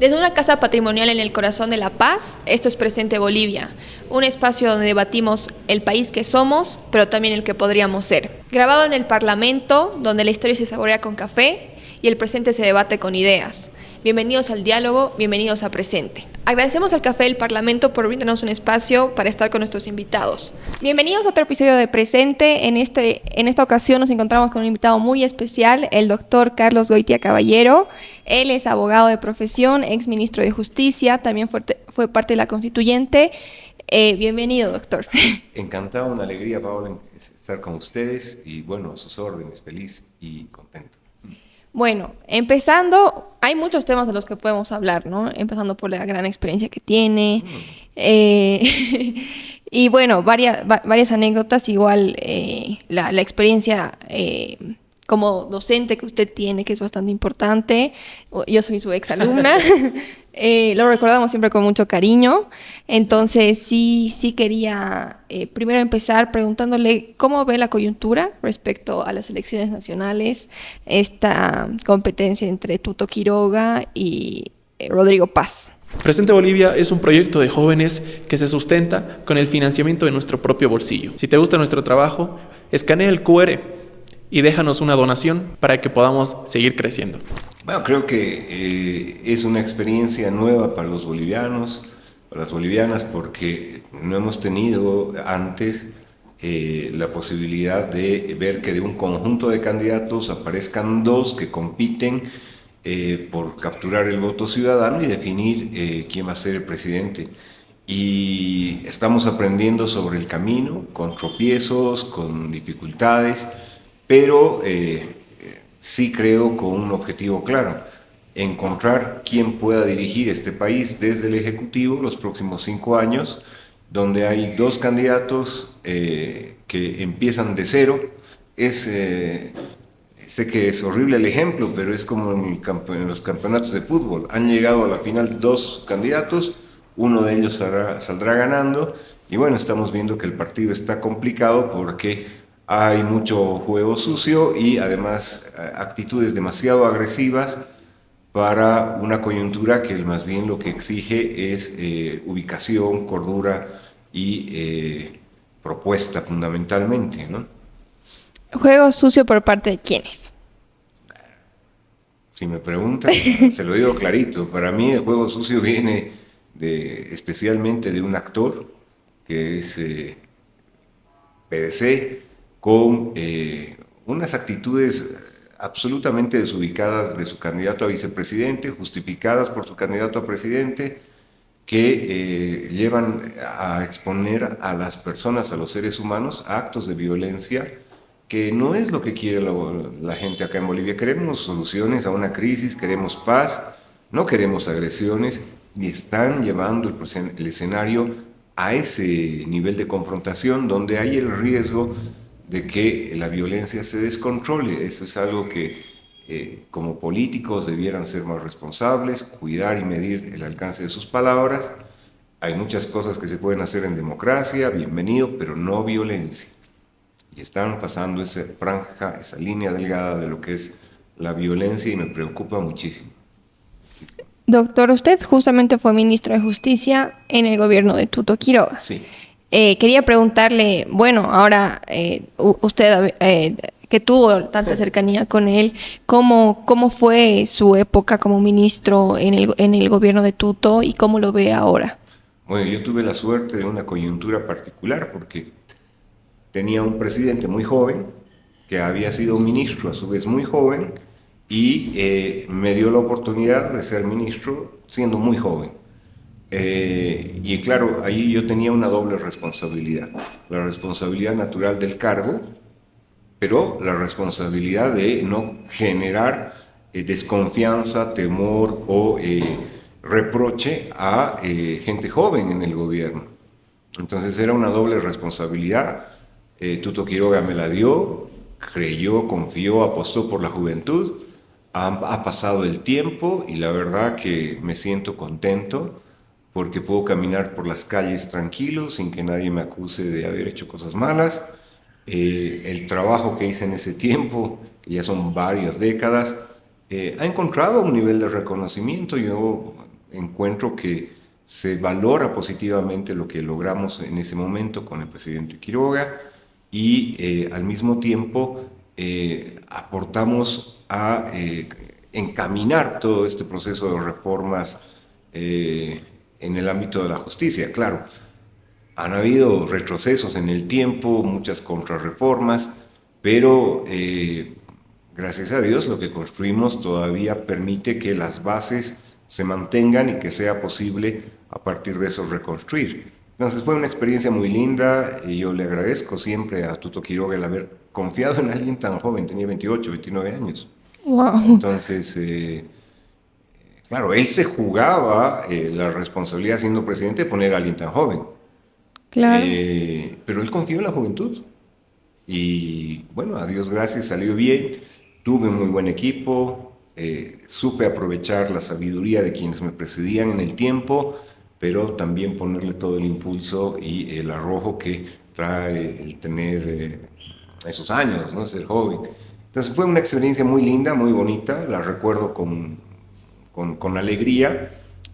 Desde una casa patrimonial en el corazón de La Paz, esto es Presente Bolivia, un espacio donde debatimos el país que somos, pero también el que podríamos ser. Grabado en el Parlamento, donde la historia se saborea con café y el presente se debate con ideas. Bienvenidos al diálogo, bienvenidos a Presente. Agradecemos al Café del Parlamento por brindarnos un espacio para estar con nuestros invitados. Bienvenidos a otro episodio de Presente. En esta ocasión nos encontramos con un invitado muy especial, el doctor Carlos Goitia Caballero. Él es abogado de profesión, ex ministro de Justicia, también fue parte de la Constituyente. Bienvenido, doctor. Encantado, una alegría, Paola, estar con ustedes y bueno, a sus órdenes, feliz y contento. Bueno, empezando, hay muchos temas de los que podemos hablar, ¿no? Empezando por la gran experiencia que tiene. Y bueno, varias anécdotas, igual la experiencia como docente que usted tiene, que es bastante importante. Yo soy su exalumna. Lo recordamos siempre con mucho cariño. Entonces, sí quería primero empezar preguntándole cómo ve la coyuntura respecto a las elecciones nacionales, esta competencia entre Tuto Quiroga y Rodrigo Paz. Presente Bolivia es un proyecto de jóvenes que se sustenta con el financiamiento de nuestro propio bolsillo. Si te gusta nuestro trabajo, escanea el QR y déjanos una donación para que podamos seguir creciendo. Bueno, creo que es una experiencia nueva para los bolivianos, para las bolivianas, porque no hemos tenido antes la posibilidad de ver que de un conjunto de candidatos aparezcan dos que compiten por capturar el voto ciudadano y definir quién va a ser el presidente. Y estamos aprendiendo sobre el camino, con tropiezos, con dificultades, pero sí creo con un objetivo claro: encontrar quién pueda dirigir este país desde el Ejecutivo los próximos 5 años, donde hay dos candidatos que empiezan de cero. Sé que es horrible el ejemplo, pero es como en los campeonatos de fútbol. Han llegado a la final dos candidatos, uno de ellos saldrá ganando, y bueno, estamos viendo que el partido está complicado porque hay mucho juego sucio y además actitudes demasiado agresivas para una coyuntura que más bien lo que exige es ubicación, cordura y propuesta fundamentalmente, ¿no? ¿Juego sucio por parte de quiénes? Si me preguntan, se lo digo clarito. Para mí el juego sucio viene especialmente de un actor que es PDC, con unas actitudes absolutamente desubicadas de su candidato a vicepresidente, justificadas por su candidato a presidente, que llevan a exponer a las personas, a los seres humanos, a actos de violencia, que no es lo que quiere la gente acá en Bolivia. Queremos soluciones a una crisis, queremos paz, no queremos agresiones, y están llevando el escenario a ese nivel de confrontación donde hay el riesgo de que la violencia se descontrole. Eso es algo que como políticos debieran ser más responsables, cuidar y medir el alcance de sus palabras. Hay muchas cosas que se pueden hacer en democracia, bienvenido, pero no violencia. Y están pasando esa franja, esa línea delgada de lo que es la violencia, y me preocupa muchísimo. Doctor, usted justamente fue ministro de Justicia en el gobierno de Tuto Quiroga. Sí. Quería preguntarle, bueno, ahora usted que tuvo tanta cercanía con él, ¿cómo fue su época como ministro en el gobierno de Tuto y cómo lo ve ahora? Bueno, yo tuve la suerte de una coyuntura particular porque tenía un presidente muy joven, que había sido ministro a su vez muy joven, y me dio la oportunidad de ser ministro siendo muy joven. Y claro, ahí yo tenía una doble responsabilidad: la responsabilidad natural del cargo, pero la responsabilidad de no generar desconfianza, temor o reproche a gente joven en el gobierno. Entonces era una doble responsabilidad. Tuto Quiroga me la dio, creyó, confió, apostó por la juventud. Ha pasado el tiempo y la verdad que me siento contento porque puedo caminar por las calles tranquilo, sin que nadie me acuse de haber hecho cosas malas. El trabajo que hice en ese tiempo, que ya son varias décadas, ha encontrado un nivel de reconocimiento. Yo encuentro que se valora positivamente lo que logramos en ese momento con el presidente Quiroga y al mismo tiempo aportamos a encaminar todo este proceso de reformas en el ámbito de la justicia. Claro, han habido retrocesos en el tiempo, muchas contrarreformas, pero gracias a Dios lo que construimos todavía permite que las bases se mantengan y que sea posible a partir de eso reconstruir. Entonces fue una experiencia muy linda y yo le agradezco siempre a Tuto Quiroga el haber confiado en alguien tan joven, tenía 28, 29 años. Wow. Entonces, claro, él se jugaba la responsabilidad siendo presidente de poner a alguien tan joven. Claro. Pero él confió en la juventud. Y bueno, a Dios gracias, salió bien. Tuve un muy buen equipo. Supe aprovechar la sabiduría de quienes me precedían en el tiempo, pero también ponerle todo el impulso y el arrojo que trae el tener esos años, ¿no? Ser joven. Entonces fue una experiencia muy linda, muy bonita, la recuerdo con alegría,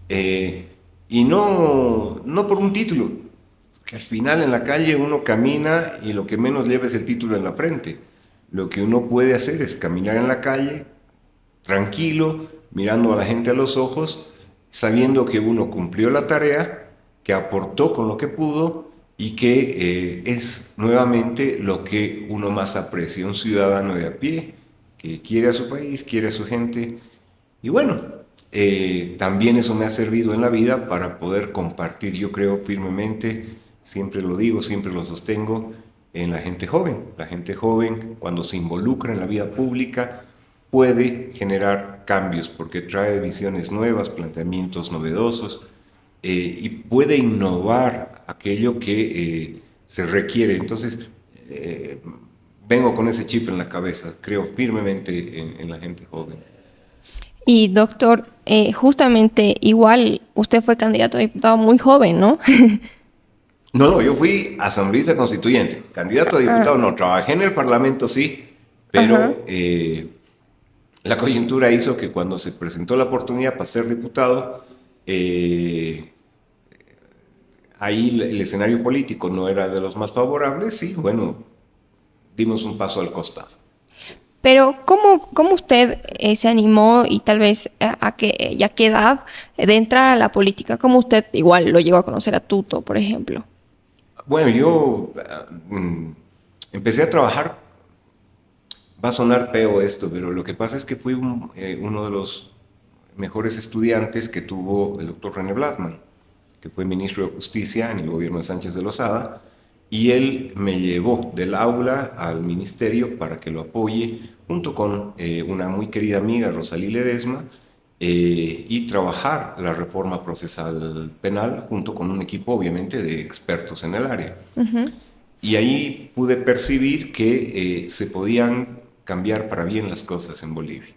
y no por un título, que al final en la calle uno camina y lo que menos lleva es el título en la frente. Lo que uno puede hacer es caminar en la calle, tranquilo, mirando a la gente a los ojos, sabiendo que uno cumplió la tarea, que aportó con lo que pudo y que es nuevamente lo que uno más aprecia, un ciudadano de a pie, que quiere a su país, quiere a su gente. Y bueno, también eso me ha servido en la vida para poder compartir, yo creo firmemente, siempre lo digo, siempre lo sostengo, en la gente joven. La gente joven, cuando se involucra en la vida pública, puede generar cambios porque trae visiones nuevas, planteamientos novedosos, y puede innovar aquello que se requiere. Entonces, vengo con ese chip en la cabeza, creo firmemente en la gente joven. Y doctor, justamente igual usted fue candidato a diputado muy joven, ¿no? No, yo fui asambleísta constituyente, candidato a diputado no, trabajé en el Parlamento sí, pero la coyuntura hizo que cuando se presentó la oportunidad para ser diputado, ahí el escenario político no era de los más favorables y bueno, dimos un paso al costado. Pero ¿cómo usted se animó y tal vez a qué edad de entrar a la política? ¿Cómo usted igual lo llegó a conocer a Tuto, por ejemplo? Bueno, yo empecé a trabajar, va a sonar feo esto, pero lo que pasa es que fui uno de los mejores estudiantes que tuvo el doctor René Blasman, que fue ministro de Justicia en el gobierno de Sánchez de Lozada, y él me llevó del aula al ministerio para que lo apoye, junto con una muy querida amiga, Rosalí Ledesma, y trabajar la reforma procesal penal junto con un equipo, obviamente, de expertos en el área. Y ahí pude percibir que se podían cambiar para bien las cosas en Bolivia.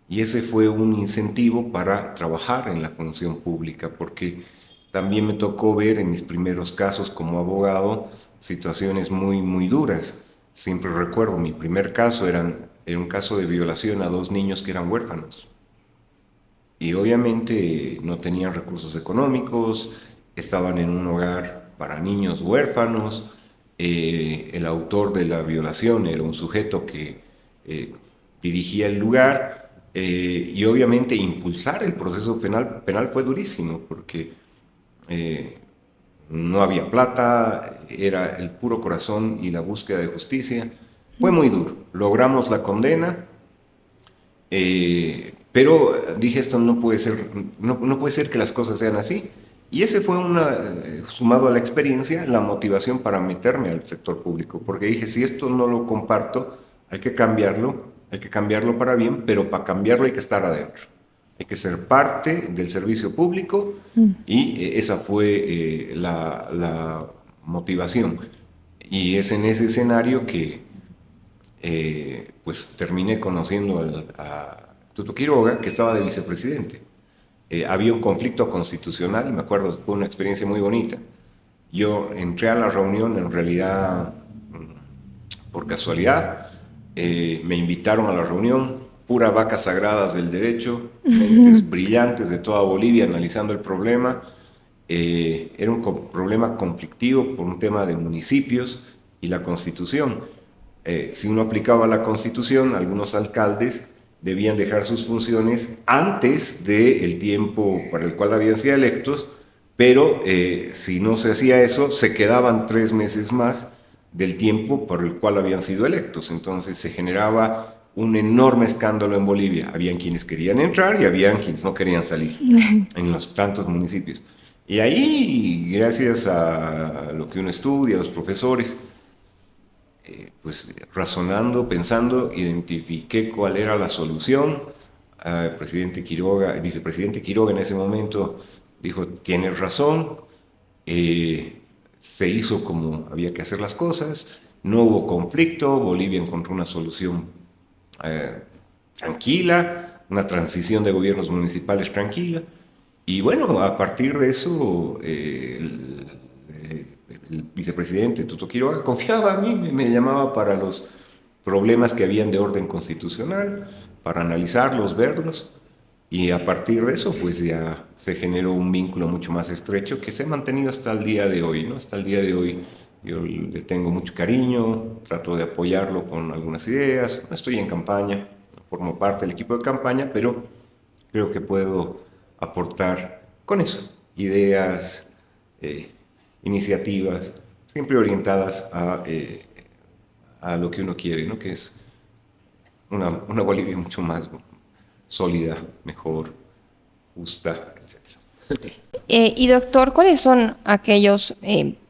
Y ese fue un incentivo para trabajar en la función pública, porque también me tocó ver en mis primeros casos como abogado situaciones muy, muy duras. Siempre recuerdo, mi primer caso era un caso de violación a 2 niños que eran huérfanos. Y obviamente no tenían recursos económicos, estaban en un hogar para niños huérfanos. El autor de la violación era un sujeto que dirigía el lugar, y obviamente impulsar el proceso penal fue durísimo porque no había plata, era el puro corazón y la búsqueda de justicia. Fue muy duro. Logramos la condena, pero dije, esto no puede ser que las cosas sean así. Y ese fue sumado a la experiencia, la motivación para meterme al sector público, porque dije, si esto no lo comparto, hay que cambiarlo para bien, pero para cambiarlo hay que estar adentro. Hay que ser parte del servicio público y esa fue la motivación. Y es en ese escenario que pues terminé conociendo a Tuto Quiroga, que estaba de vicepresidente. Había un conflicto constitucional, y me acuerdo, fue una experiencia muy bonita. Yo entré a la reunión en realidad por casualidad, me invitaron a la reunión, puras vacas sagradas del derecho, mentes brillantes de toda Bolivia analizando el problema. Era un problema conflictivo por un tema de municipios y la Constitución. Si uno aplicaba la Constitución, algunos alcaldes debían dejar sus funciones antes del tiempo para el cual habían sido electos, pero si no se hacía eso, se quedaban 3 meses más del tiempo por el cual habían sido electos. Entonces se generaba un enorme escándalo en Bolivia. Habían quienes querían entrar y habían quienes no querían salir en los tantos municipios. Y ahí, gracias a lo que uno estudia, a los profesores, pues razonando, pensando, identifiqué cuál era la solución. El presidente Quiroga, el vicepresidente Quiroga en ese momento dijo, tienes razón, se hizo como había que hacer las cosas, no hubo conflicto, Bolivia encontró una solución tranquila, una transición de gobiernos municipales tranquila, y bueno, a partir de eso el vicepresidente Tuto Quiroga confiaba a mí, me llamaba para los problemas que habían de orden constitucional, para analizarlos, verlos, y a partir de eso pues ya se generó un vínculo mucho más estrecho que se ha mantenido hasta el día de hoy, ¿no? Hasta el día de hoy yo le tengo mucho cariño, trato de apoyarlo con algunas ideas, no estoy en campaña, formo parte del equipo de campaña, pero creo que puedo aportar con eso, ideas, iniciativas, siempre orientadas a lo que uno quiere, ¿no? Que es una Bolivia mucho más sólida, mejor, justa, etc. Y doctor, ¿cuáles son aquellos,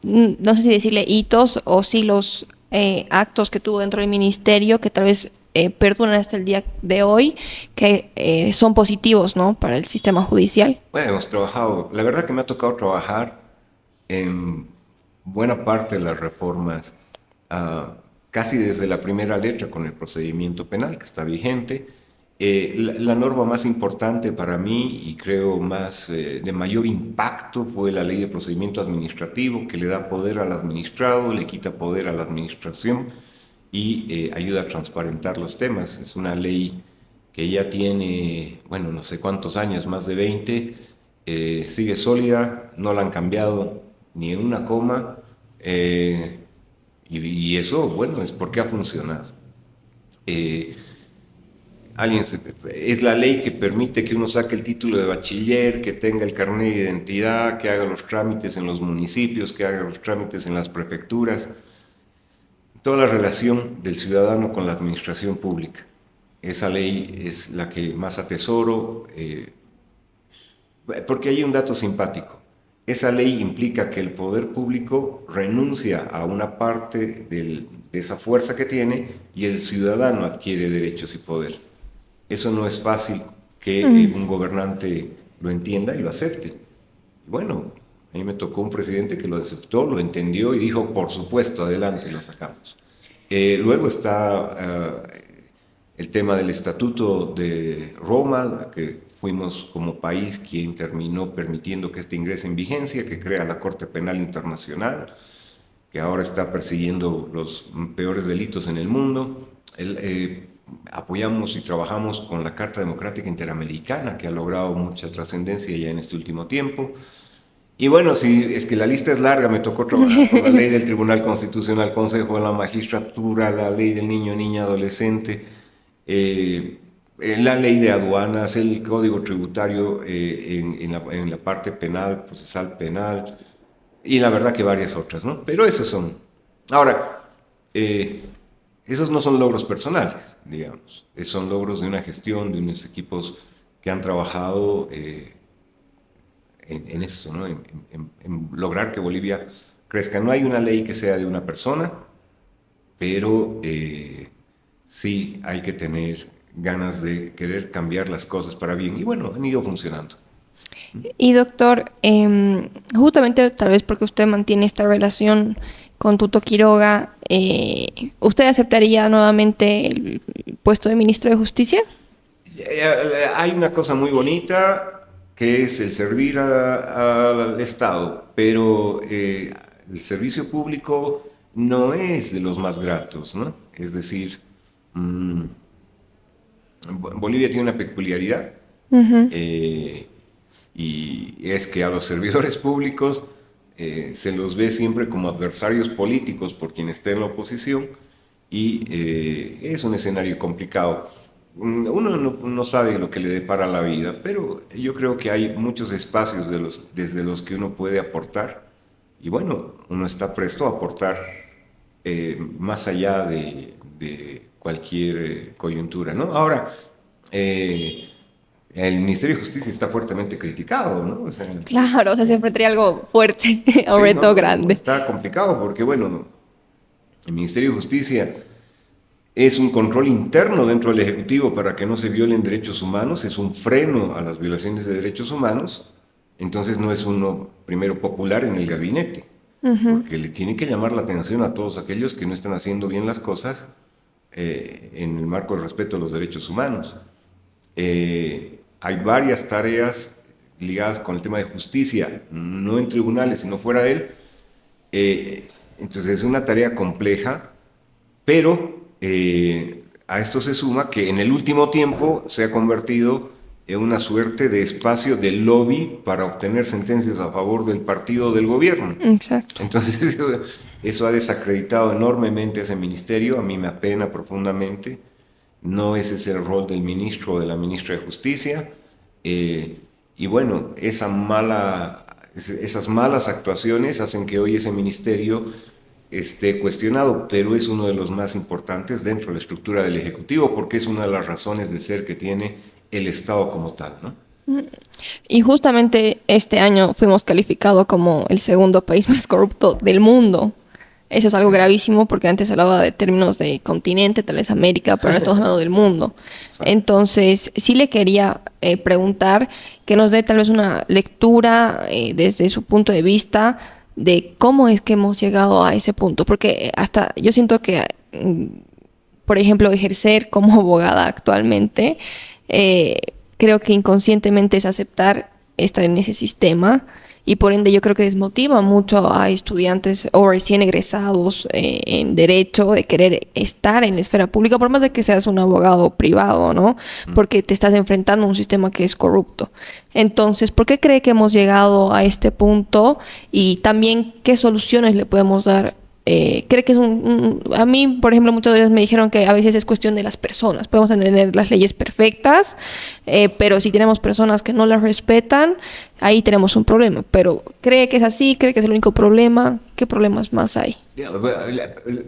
no sé si decirle hitos o sí los actos que tuvo dentro del ministerio que tal vez perduran hasta el día de hoy, que son positivos, ¿no?, para el sistema judicial? Bueno, hemos trabajado, la verdad que me ha tocado trabajar en buena parte de las reformas, casi desde la primera letra con el procedimiento penal que está vigente. La norma más importante para mí y creo más de mayor impacto fue la ley de procedimiento administrativo, que le da poder al administrado, le quita poder a la administración y ayuda a transparentar los temas. Es una ley que ya tiene, bueno, no sé cuántos años, más de 20, sigue sólida, no la han cambiado ni en una coma, y eso, bueno, es porque ha funcionado. Es la ley que permite que uno saque el título de bachiller, que tenga el carnet de identidad, que haga los trámites en los municipios, que haga los trámites en las prefecturas. Toda la relación del ciudadano con la administración pública. Esa ley es la que más atesoro, porque hay un dato simpático. Esa ley implica que el poder público renuncia a una parte de esa fuerza que tiene y el ciudadano adquiere derechos y poder. Eso no es fácil que un gobernante lo entienda y lo acepte. Y bueno, a mí me tocó un presidente que lo aceptó, lo entendió y dijo, por supuesto, adelante, lo sacamos. Luego está el tema del Estatuto de Roma, que fuimos como país quien terminó permitiendo que este ingrese en vigencia, que crea la Corte Penal Internacional, que ahora está persiguiendo los peores delitos en el mundo. Apoyamos y trabajamos con la Carta Democrática Interamericana, que ha logrado mucha trascendencia ya en este último tiempo. Y bueno, si es que la lista es larga, me tocó trabajar con la ley del Tribunal Constitucional, Consejo de la Magistratura, la ley del niño, niña, adolescente, la ley de aduanas, el Código Tributario en la parte penal, procesal penal, y la verdad que varias otras, ¿no? Pero esos son. Ahora, esos no son logros personales, digamos, son logros de una gestión, de unos equipos que han trabajado en esto, ¿no? En lograr que Bolivia crezca. No hay una ley que sea de una persona, pero sí hay que tener ganas de querer cambiar las cosas para bien. Y bueno, han ido funcionando. Y doctor, justamente tal vez porque usted mantiene esta relación con Tuto Quiroga, ¿usted aceptaría nuevamente el puesto de ministro de Justicia? Hay una cosa muy bonita que es el servir al Estado, pero el servicio público no es de los más gratos, ¿no? Es decir, Bolivia tiene una peculiaridad, y es que a los servidores públicos se los ve siempre como adversarios políticos por quien esté en la oposición, y es un escenario complicado. Uno no sabe lo que le depara la vida, pero yo creo que hay muchos espacios desde los que uno puede aportar, y bueno, uno está presto a aportar más allá de cualquier coyuntura, ¿no? Ahora, el Ministerio de Justicia está fuertemente criticado, ¿no? O sea, Claro, o sea, siempre trae algo fuerte, un sí, reto no, grande. está complicado porque, bueno, el Ministerio de Justicia es un control interno dentro del Ejecutivo para que no se violen derechos humanos, es un freno a las violaciones de derechos humanos, entonces no es uno, primero, popular en el gabinete, porque le tiene que llamar la atención a todos aquellos que no están haciendo bien las cosas en el marco del respeto a los derechos humanos. Hay varias tareas ligadas con el tema de justicia, no en tribunales, sino fuera de él. Entonces es una tarea compleja, pero a esto se suma que en el último tiempo se ha convertido en una suerte de espacio de lobby para obtener sentencias a favor del partido del gobierno. Exacto. Entonces eso ha desacreditado enormemente a ese ministerio, a mí me apena profundamente. No ese es el rol del ministro o de la ministra de Justicia. Y bueno, esas malas actuaciones hacen que hoy ese ministerio esté cuestionado, pero es uno de los más importantes dentro de la estructura del Ejecutivo, porque es una de las razones de ser que tiene el Estado como tal, ¿no? Y justamente este año fuimos calificados como el segundo país más corrupto del mundo. Eso es algo gravísimo porque antes se hablaba de términos de continente, tal vez América, pero ahora estamos hablando del mundo. Entonces, sí le quería preguntar que nos dé tal vez una lectura desde su punto de vista de cómo es que hemos llegado a ese punto. Porque hasta yo siento que, por ejemplo, ejercer como abogada actualmente, creo que inconscientemente es aceptar estar en ese sistema. Y por ende yo creo que desmotiva mucho a estudiantes o recién egresados en derecho de querer estar en la esfera pública, por más de que seas un abogado privado, ¿no? Porque te estás enfrentando a un sistema que es corrupto. Entonces, ¿por qué cree que hemos llegado a este punto? Y también, ¿qué soluciones le podemos dar? ¿Cree que es a mí, por ejemplo, muchas veces me dijeron que a veces es cuestión de las personas. Podemos tener las leyes perfectas, pero si tenemos personas que no las respetan, ahí tenemos un problema. Pero ¿cree que es así? ¿Cree que es el único problema? ¿Qué problemas más hay?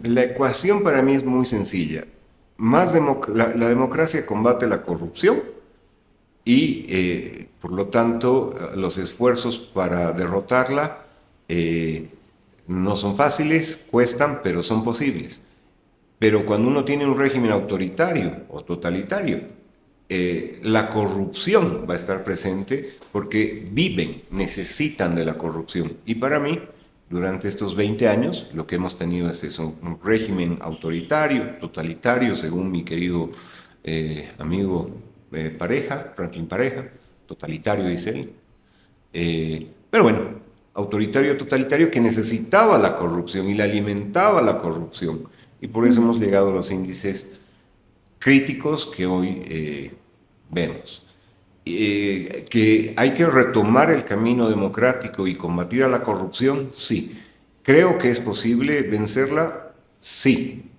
La ecuación para mí es muy sencilla. La democracia combate la corrupción y, por lo tanto, los esfuerzos para derrotarla no son fáciles, cuestan, pero son posibles. Pero cuando uno tiene un régimen autoritario o totalitario, la corrupción va a estar presente porque necesitan de la corrupción. Y para mí, durante estos 20 años, lo que hemos tenido es eso, un régimen autoritario, totalitario, según mi querido amigo Pareja, Franklin Pareja, totalitario dice él. Pero bueno, autoritario totalitario que necesitaba la corrupción y le alimentaba la corrupción. Y por eso hemos llegado a los índices críticos que hoy vemos. Que hay que retomar el camino democrático y combatir a la corrupción, sí. Creo que es posible vencerla, sí.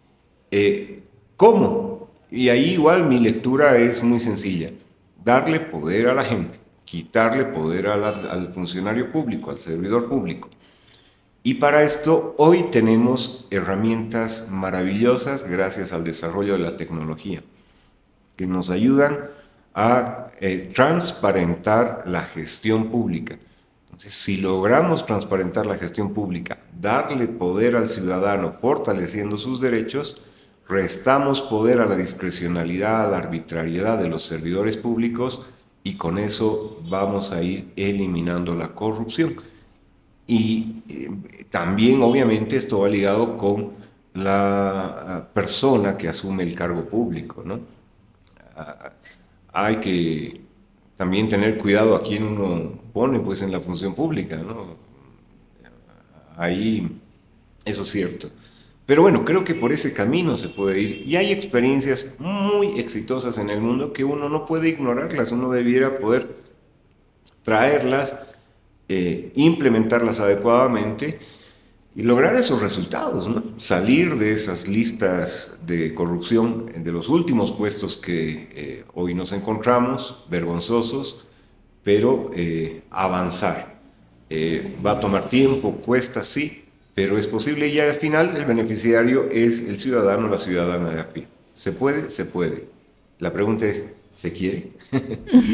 ¿Cómo? Y ahí igual mi lectura es muy sencilla. Darle poder a la gente, quitarle poder al funcionario público, al servidor público. Y para esto hoy tenemos herramientas maravillosas gracias al desarrollo de la tecnología, que nos ayudan a transparentar la gestión pública. Entonces, si logramos transparentar la gestión pública, darle poder al ciudadano, fortaleciendo sus derechos, restamos poder a la discrecionalidad, a la arbitrariedad de los servidores públicos y con eso vamos a ir eliminando la corrupción. Y también, obviamente, esto va ligado con la persona que asume el cargo público, ¿no? Hay que también tener cuidado a quién uno pone pues, en la función pública, ¿no? Ahí, eso es cierto. Pero bueno, creo que por ese camino se puede ir. Y hay experiencias muy exitosas en el mundo que uno no puede ignorarlas, uno debiera poder traerlas, implementarlas adecuadamente y lograr esos resultados, ¿no? Salir de esas listas de corrupción de los últimos puestos que hoy nos encontramos, vergonzosos, pero avanzar. Va a tomar tiempo, cuesta, sí, pero es posible y al final el beneficiario es el ciudadano o la ciudadana de a pie. ¿Se puede? Se puede. La pregunta es, ¿se quiere?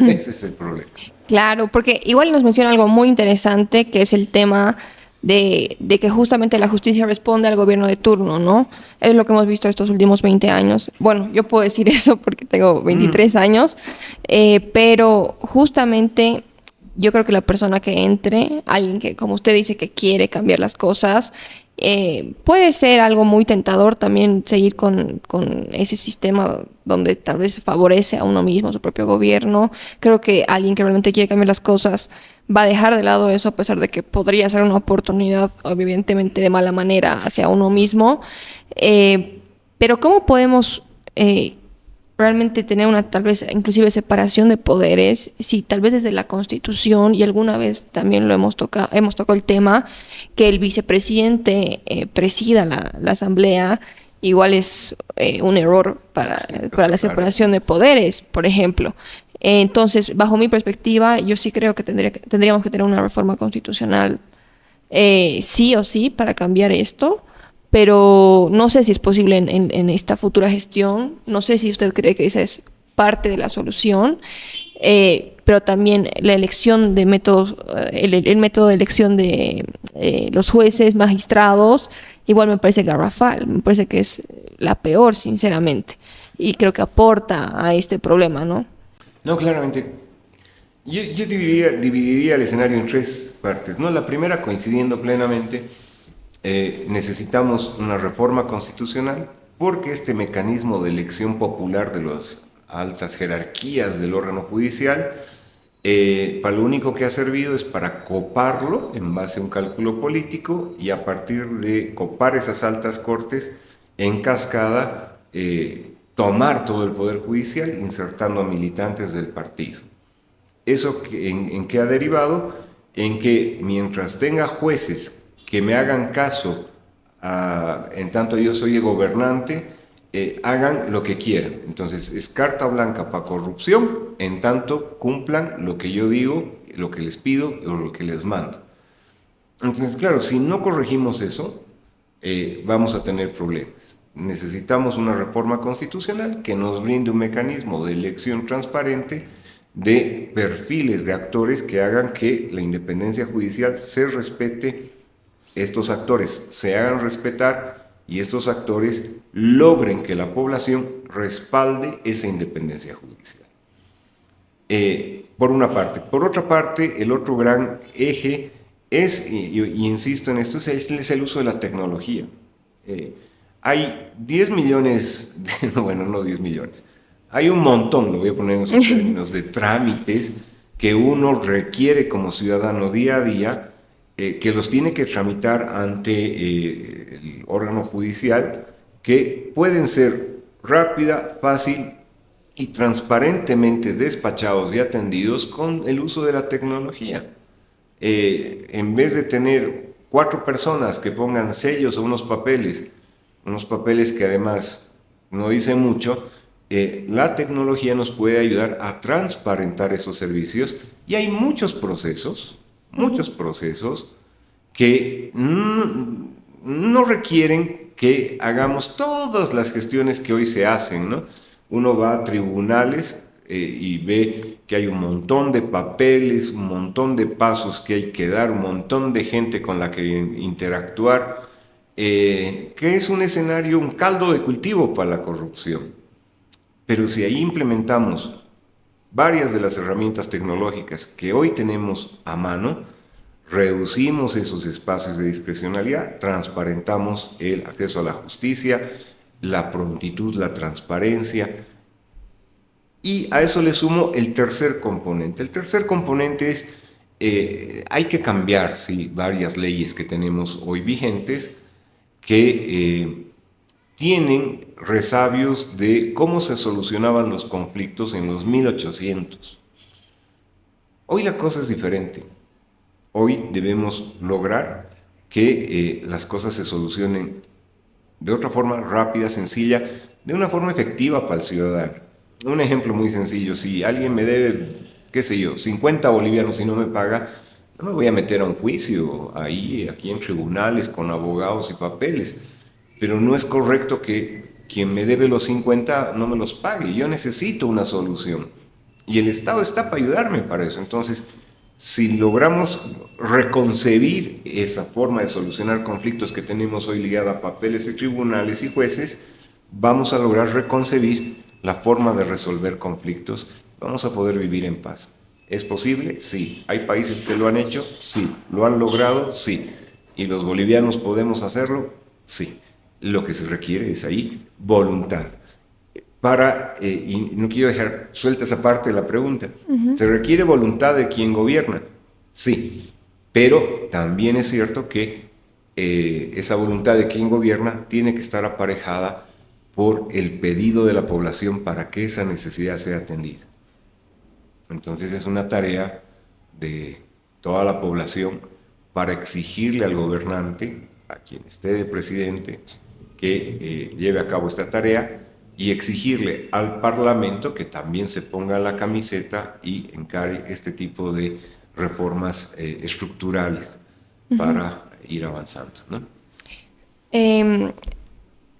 Ese es el problema. Claro, porque igual nos menciona algo muy interesante, que es el tema de que justamente la justicia responde al gobierno de turno, ¿no? Es lo que hemos visto estos últimos 20 años. Bueno, yo puedo decir eso porque tengo 23 años, pero justamente yo creo que la persona que entre, alguien que, como usted dice, que quiere cambiar las cosas, puede ser algo muy tentador también seguir con ese sistema donde tal vez favorece a uno mismo, a su propio gobierno. Creo que alguien que realmente quiere cambiar las cosas va a dejar de lado eso, a pesar de que podría ser una oportunidad, evidentemente de mala manera, hacia uno mismo. Pero ¿cómo podemos realmente tener una tal vez inclusive separación de poderes, si tal vez desde la Constitución, y alguna vez también lo hemos tocado el tema, que el vicepresidente presida la Asamblea, igual es un error para la separación de poderes, por ejemplo? Entonces, bajo mi perspectiva, yo sí creo que tendríamos que tener una reforma constitucional sí o sí para cambiar esto, pero no sé si es posible en esta futura gestión. No sé si usted cree que esa es parte de la solución, pero también la elección de métodos, el método de elección de los jueces, magistrados, igual me parece garrafal, me parece que es la peor, sinceramente, y creo que aporta a este problema, ¿no? No, claramente. Yo dividiría el escenario en tres partes, ¿no? La primera, coincidiendo plenamente, necesitamos una reforma constitucional porque este mecanismo de elección popular de las altas jerarquías del órgano judicial, para lo único que ha servido es para coparlo en base a un cálculo político y a partir de copar esas altas cortes en cascada, tomar todo el poder judicial insertando a militantes del partido. ¿Eso en qué ha derivado? En que mientras tenga jueces que me hagan caso, en tanto yo soy el gobernante, hagan lo que quieran. Entonces es carta blanca para corrupción, en tanto cumplan lo que yo digo, lo que les pido o lo que les mando. Entonces, claro, si no corregimos eso, vamos a tener problemas. Necesitamos una reforma constitucional que nos brinde un mecanismo de elección transparente de perfiles de actores que hagan que la independencia judicial se respete, estos actores se hagan respetar y estos actores logren que la población respalde esa independencia judicial. Por una parte. Por otra parte, el otro gran eje es, y insisto en esto, es el uso de la tecnología. Hay 10 millones, bueno, no 10 millones, hay un montón, lo voy a poner en esos términos, de trámites que uno requiere como ciudadano día a día, que los tiene que tramitar ante el órgano judicial, que pueden ser rápida, fácil y transparentemente despachados y atendidos con el uso de la tecnología. En vez de tener 4 personas que pongan sellos a unos papeles que además no dicen mucho, la tecnología nos puede ayudar a transparentar esos servicios y hay muchos procesos que no requieren que hagamos todas las gestiones que hoy se hacen, ¿no? Uno va a tribunales y ve que hay un montón de papeles, un montón de pasos que hay que dar, un montón de gente con la que interactuar, que es un escenario, un caldo de cultivo para la corrupción. Pero si ahí implementamos varias de las herramientas tecnológicas que hoy tenemos a mano, reducimos esos espacios de discrecionalidad, transparentamos el acceso a la justicia, la prontitud, la transparencia, y a eso le sumo el tercer componente. El tercer componente es, hay que cambiar, sí, varias leyes que tenemos hoy vigentes, que tienen resabios de cómo se solucionaban los conflictos en los 1800. Hoy la cosa es diferente. Hoy debemos lograr que las cosas se solucionen de otra forma rápida, sencilla, de una forma efectiva para el ciudadano. Un ejemplo muy sencillo: si alguien me debe, qué sé yo, 50 bolivianos y no me paga, no me voy a meter a un juicio aquí en tribunales con abogados y papeles, pero no es correcto que quien me debe los 50 no me los pague. Yo necesito una solución y el Estado está para ayudarme para eso. Entonces, si logramos reconcebir esa forma de solucionar conflictos que tenemos hoy ligada a papeles de tribunales y jueces, vamos a lograr reconcebir la forma de resolver conflictos. Vamos a poder vivir en paz. ¿Es posible? Sí. ¿Hay países que lo han hecho? Sí. ¿Lo han logrado? Sí. ¿Y los bolivianos podemos hacerlo? Sí. Lo que se requiere es ahí voluntad. Y no quiero dejar suelta esa parte de la pregunta. ¿Se requiere voluntad de quien gobierna? Sí, pero también es cierto que esa voluntad de quien gobierna tiene que estar aparejada por el pedido de la población para que esa necesidad sea atendida. Entonces es una tarea de toda la población para exigirle al gobernante, a quien esté de presidente, que lleve a cabo esta tarea, y exigirle al Parlamento que también se ponga la camiseta y encare este tipo de reformas estructurales para ir avanzando, ¿no?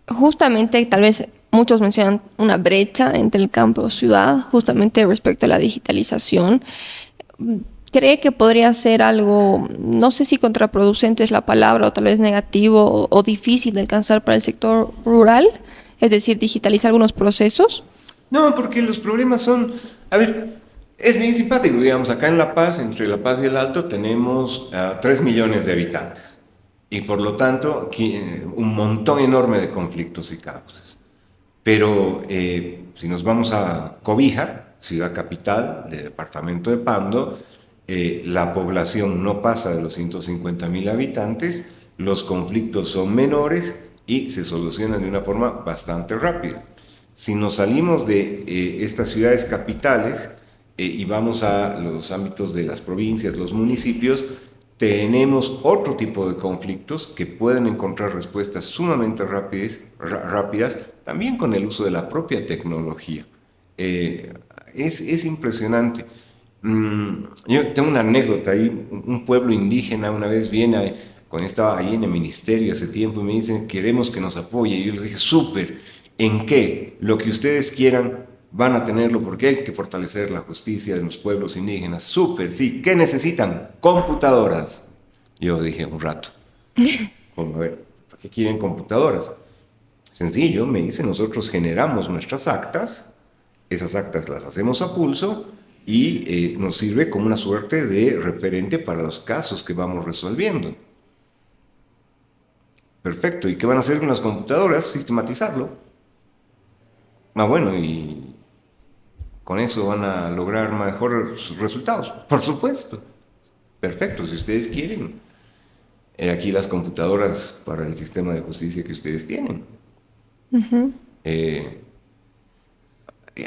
Justamente, tal vez muchos mencionan una brecha entre el campo y ciudad, justamente respecto a la digitalización. ¿Cree que podría ser algo, no sé si contraproducente es la palabra, o tal vez negativo o difícil de alcanzar para el sector rural? Es decir, digitalizar algunos procesos. No, porque los problemas son... A ver, es bien simpático, digamos, acá en La Paz, entre La Paz y el Alto, tenemos 3 millones de habitantes. Y por lo tanto, un montón enorme de conflictos y causas. Pero si nos vamos a Cobija, ciudad capital del departamento de Pando, la población no pasa de los 150.000 habitantes, los conflictos son menores y se solucionan de una forma bastante rápida. Si nos salimos de estas ciudades capitales y vamos a los ámbitos de las provincias, los municipios, tenemos otro tipo de conflictos que pueden encontrar respuestas sumamente rápidas, también con el uso de la propia tecnología. Es impresionante. Yo tengo una anécdota ahí. Un pueblo indígena una vez viene, cuando estaba ahí en el ministerio hace tiempo, y me dicen: queremos que nos apoye. Y yo les dije: súper, ¿en qué? Lo que ustedes quieran van a tenerlo, porque hay que fortalecer la justicia de los pueblos indígenas. Súper, sí. ¿Qué necesitan? Computadoras. Yo dije un rato, como, a ver, ¿para qué quieren computadoras? Sencillo, me dice: nosotros generamos nuestras actas, esas actas las hacemos a pulso y nos sirve como una suerte de referente para los casos que vamos resolviendo. Perfecto, ¿y qué van a hacer con las computadoras? Sistematizarlo. Bueno, y con eso van a lograr mejores resultados. Por supuesto. Perfecto, si ustedes quieren. Aquí las computadoras para el sistema de justicia que ustedes tienen.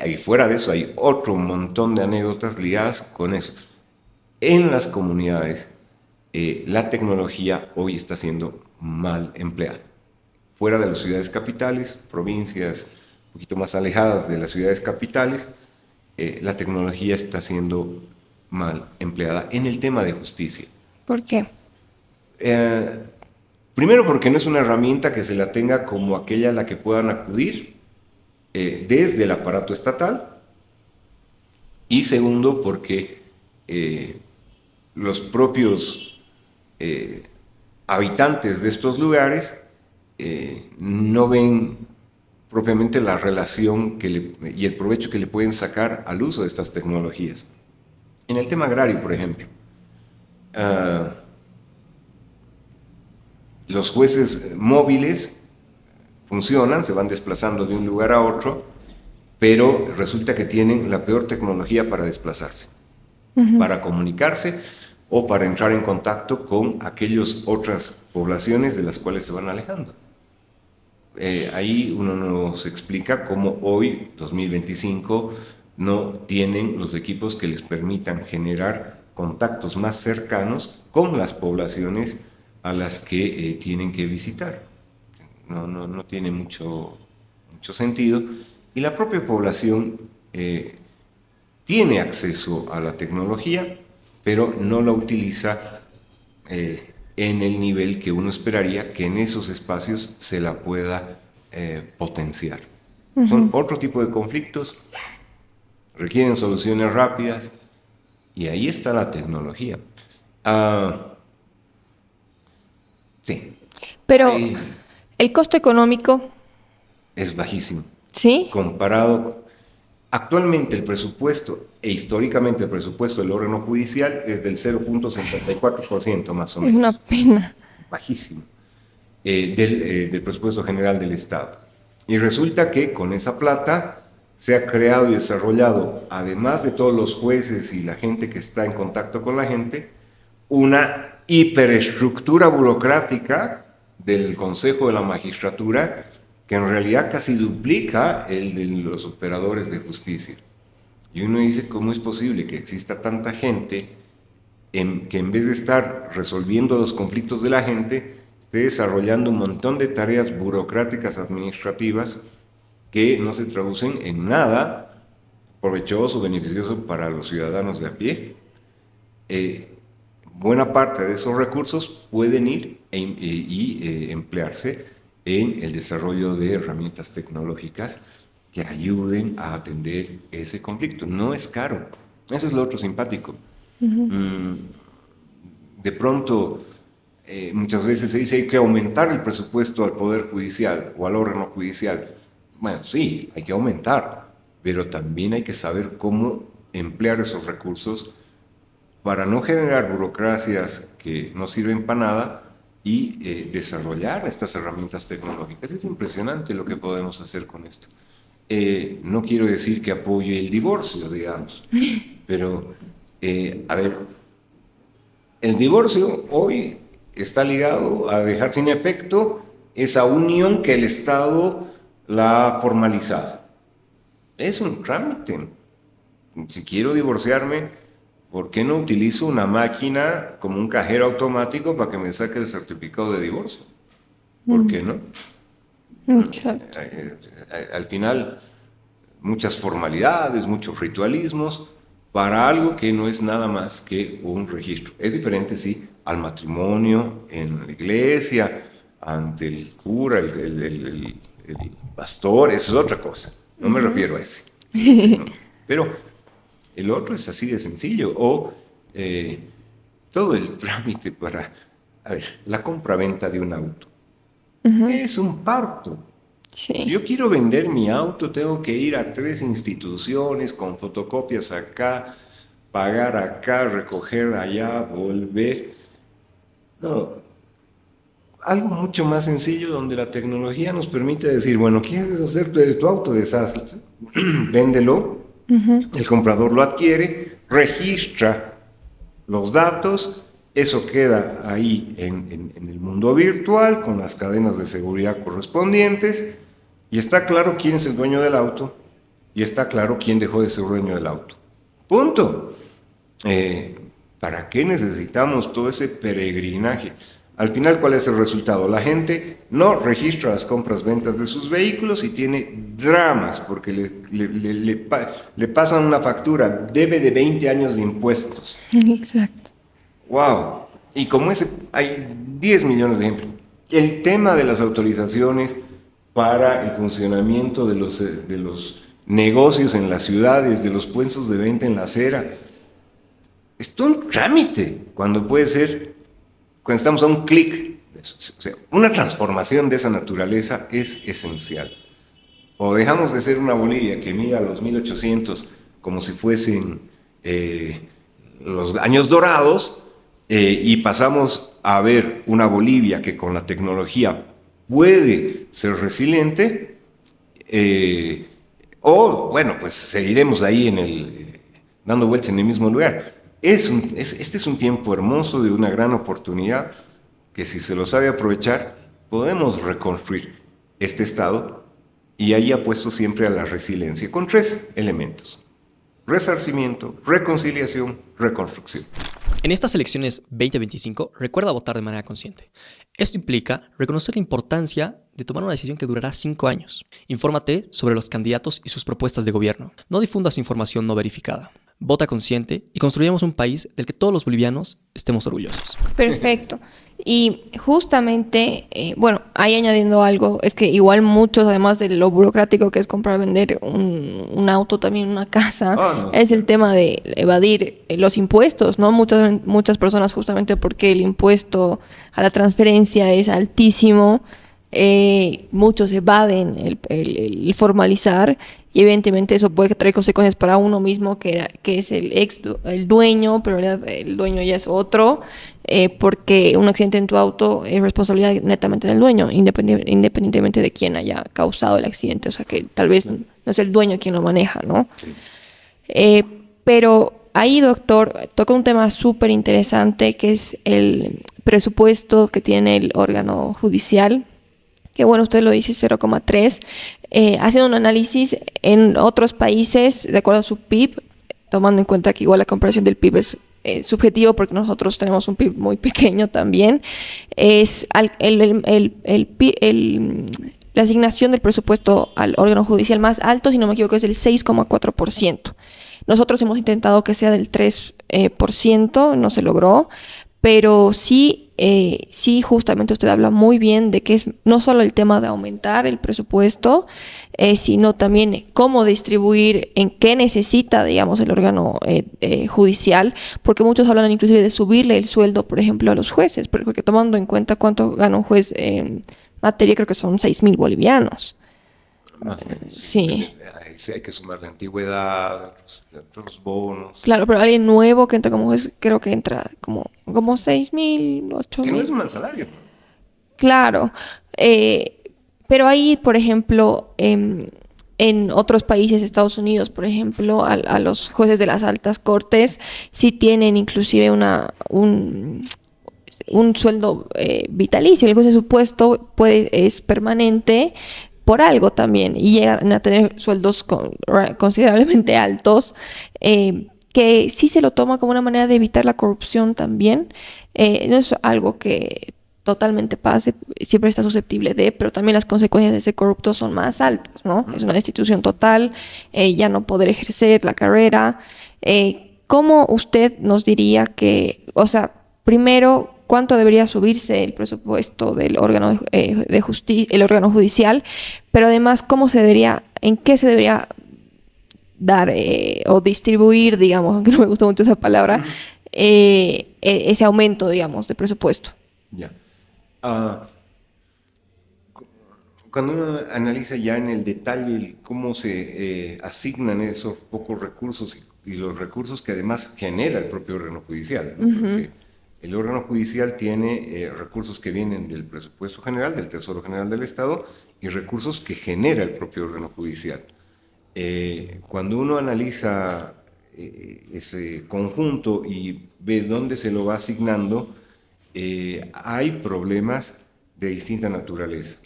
Y fuera de eso hay otro montón de anécdotas ligadas con eso. En las comunidades, la tecnología hoy está siendo mal empleada. Fuera de las ciudades capitales, provincias un poquito más alejadas de las ciudades capitales, la tecnología está siendo mal empleada en el tema de justicia. ¿Por qué? Primero, porque no es una herramienta que se la tenga como aquella a la que puedan acudir desde el aparato estatal. Y segundo, porque los propios habitantes de estos lugares no ven propiamente la relación y el provecho que le pueden sacar al uso de estas tecnologías. En el tema agrario, por ejemplo, los jueces móviles funcionan, se van desplazando de un lugar a otro, pero resulta que tienen la peor tecnología para desplazarse, para comunicarse o para entrar en contacto con aquellas otras poblaciones de las cuales se van alejando. ahí uno nos explica cómo hoy, 2025, no tienen los equipos que les permitan generar contactos más cercanos con las poblaciones a las que tienen que visitar. No tiene mucho sentido. Y la propia población tiene acceso a la tecnología, pero no la utiliza en el nivel que uno esperaría que en esos espacios se la pueda potenciar. Son otro tipo de conflictos, requieren soluciones rápidas, y ahí está la tecnología. Sí. Pero el costo económico, Es bajísimo. ¿sí? Comparado, actualmente el presupuesto, e históricamente el presupuesto del órgano judicial es del 0.64% más o Es menos. una pena. Bajísimo. Del presupuesto general del Estado. Y resulta que con esa plata se ha creado y desarrollado, además de todos los jueces y la gente que está en contacto con la gente, una hiperestructura burocrática del Consejo de la Magistratura que en realidad casi duplica el de los operadores de justicia. Y uno dice, ¿cómo es posible que exista tanta gente que en vez de estar resolviendo los conflictos de la gente, esté desarrollando un montón de tareas burocráticas administrativas que no se traducen en nada provechoso o beneficioso para los ciudadanos de a pie? Buena parte de esos recursos pueden ir y emplearse en el desarrollo de herramientas tecnológicas que ayuden a atender ese conflicto. No es caro. Eso es lo otro simpático. De pronto, muchas veces se dice hay que aumentar el presupuesto al Poder Judicial o al órgano judicial. Bueno, sí, hay que aumentar, pero también hay que saber cómo emplear esos recursos para no generar burocracias que no sirven para nada y desarrollar estas herramientas tecnológicas. Es impresionante lo que podemos hacer con esto. No quiero decir que apoye el divorcio, digamos, pero, a ver, el divorcio hoy está ligado a dejar sin efecto esa unión que el Estado la ha formalizado. Es un trámite. Si quiero divorciarme, ¿por qué no utilizo una máquina como un cajero automático para que me saque el certificado de divorcio? ¿Por qué no? Exacto. Al final, muchas formalidades, muchos ritualismos, para algo que no es nada más que un registro. Es diferente, sí, al matrimonio en la iglesia, ante el cura, el pastor, eso es otra cosa. No me refiero a ese. No. Pero el otro es así de sencillo. O todo el trámite para, a ver, la compra-venta de un auto. Es un parto. Sí. Si yo quiero vender mi auto, tengo que ir a 3 instituciones con fotocopias acá, pagar acá, recoger allá, volver. No, algo mucho más sencillo donde la tecnología nos permite decir, bueno, ¿quieres deshacer de tu auto? Deshazlo. Véndelo, el comprador lo adquiere, registra los datos, eso queda ahí en el mundo virtual con las cadenas de seguridad correspondientes y está claro quién es el dueño del auto y está claro quién dejó de ser dueño del auto. Punto. ¿Para qué necesitamos todo ese peregrinaje? Al final, ¿cuál es el resultado? La gente no registra las compras-ventas de sus vehículos y tiene dramas porque le pasan una factura, debe de 20 años de impuestos. Exacto. ¡Wow! Y como ese, hay 10 millones de ejemplos. El tema de las autorizaciones para el funcionamiento de los negocios en las ciudades, de los puestos de venta en la acera, es todo un trámite cuando puede ser, cuando estamos a un clic. O sea, una transformación de esa naturaleza es esencial. O dejamos de ser una Bolivia que mira a los 1800 como si fuesen los años dorados, y pasamos a ver una Bolivia que con la tecnología puede ser resiliente, o bueno, pues seguiremos ahí dando vueltas en el mismo lugar. Este es un tiempo hermoso de una gran oportunidad que si se lo sabe aprovechar, podemos reconstruir. este Estado, y ahí apuesto siempre a la resiliencia, con 3 elementos: resarcimiento, reconciliación, reconstrucción. En estas elecciones 2025, recuerda votar de manera consciente. Esto implica reconocer la importancia de tomar una decisión que durará 5 años. Infórmate sobre los candidatos y sus propuestas de gobierno. No difundas información no verificada. Vota consciente y construyamos un país del que todos los bolivianos estemos orgullosos. Perfecto. Y justamente, bueno, ahí añadiendo algo, es que igual muchos, además de lo burocrático que es comprar, vender un auto, también una casa, es el tema de evadir los impuestos, ¿no? Muchas personas, justamente porque el impuesto a la transferencia es altísimo, muchos evaden el formalizar, y evidentemente eso puede traer consecuencias para uno mismo, que es el dueño, pero en realidad el dueño ya es otro, porque un accidente en tu auto es responsabilidad netamente del dueño, independientemente de quién haya causado el accidente. O sea, que tal vez no es el dueño quien lo maneja, ¿no? Pero ahí, doctor, toca un tema súper interesante, que es el presupuesto que tiene el órgano judicial, que bueno, usted lo dice, 0,3. Haciendo un análisis en otros países, de acuerdo a su PIB, tomando en cuenta que igual la comparación del PIB es subjetivo, porque nosotros tenemos un PIB muy pequeño también, es la asignación del presupuesto al órgano judicial más alto, si no me equivoco, es del 6,4%. Nosotros hemos intentado que sea del 3%, no se logró, pero sí, justamente usted habla muy bien de que es no solo el tema de aumentar el presupuesto, sino también cómo distribuir, en qué necesita, digamos, el órgano judicial, porque muchos hablan inclusive de subirle el sueldo, por ejemplo, a los jueces, porque tomando en cuenta cuánto gana un juez en materia, creo que son 6.000 bolivianos. Más o menos. Sí. Hay que sumar la antigüedad, otros bonos. Claro, pero alguien nuevo que entra como juez, creo que entra como 6.000, Que no es 8.000. un mal salario. Claro. Pero ahí, por ejemplo, en otros países, Estados Unidos, por ejemplo, a los jueces de las altas cortes sí tienen inclusive un sueldo vitalicio. El juez de su puesto es permanente por algo también, y llegan a tener sueldos considerablemente altos, que sí se lo toma como una manera de evitar la corrupción también. No es algo que totalmente pase, siempre está susceptible de, pero también las consecuencias de ser corrupto son más altas, ¿no? Es una destitución total, ya no poder ejercer la carrera. ¿Cómo usted nos diría que, o sea, primero, cuánto debería subirse el presupuesto del órgano el órgano judicial, pero además en qué se debería dar o distribuir, digamos, aunque no me gusta mucho esa palabra, ese aumento, digamos, de presupuesto? Ya. Cuando uno analiza ya en el detalle cómo se asignan esos pocos recursos y los recursos que además genera el propio órgano judicial, ¿no? Porque el órgano judicial tiene recursos que vienen del presupuesto general, del Tesoro General del Estado, y recursos que genera el propio órgano judicial. Cuando uno analiza ese conjunto y ve dónde se lo va asignando, hay problemas de distinta naturaleza.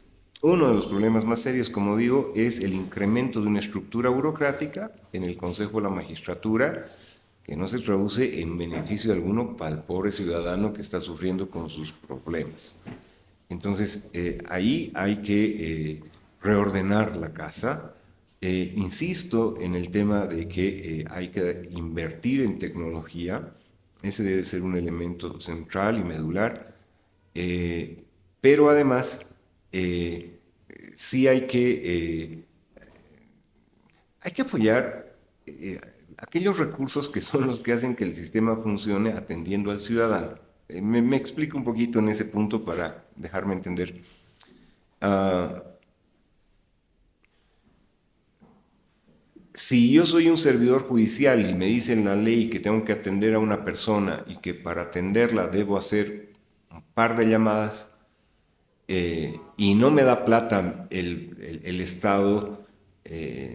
Uno de los problemas más serios, como digo, es el incremento de una estructura burocrática en el Consejo de la Magistratura, que no se traduce en beneficio alguno para el pobre ciudadano que está sufriendo con sus problemas. Entonces, ahí hay que reordenar la casa. Insisto en el tema de que hay que invertir en tecnología. Ese debe ser un elemento central y medular. Pero además, sí hay que apoyar aquellos recursos que son los que hacen que el sistema funcione atendiendo al ciudadano. Me explico un poquito en ese punto para dejarme entender. Si yo soy un servidor judicial y me dice en la ley que tengo que atender a una persona y que para atenderla debo hacer un par de llamadas y no me da plata el Estado,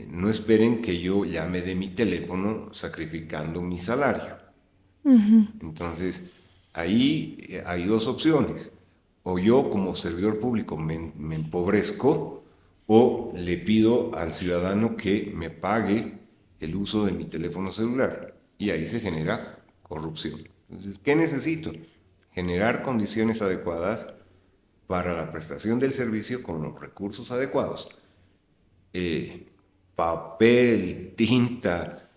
no esperen que yo llame de mi teléfono sacrificando mi salario. Entonces, ahí hay dos opciones. O yo como servidor público me empobrezco, o le pido al ciudadano que me pague el uso de mi teléfono celular, y ahí se genera corrupción. Entonces, ¿qué necesito? Generar condiciones adecuadas para la prestación del servicio con los recursos adecuados. Papel, tinta,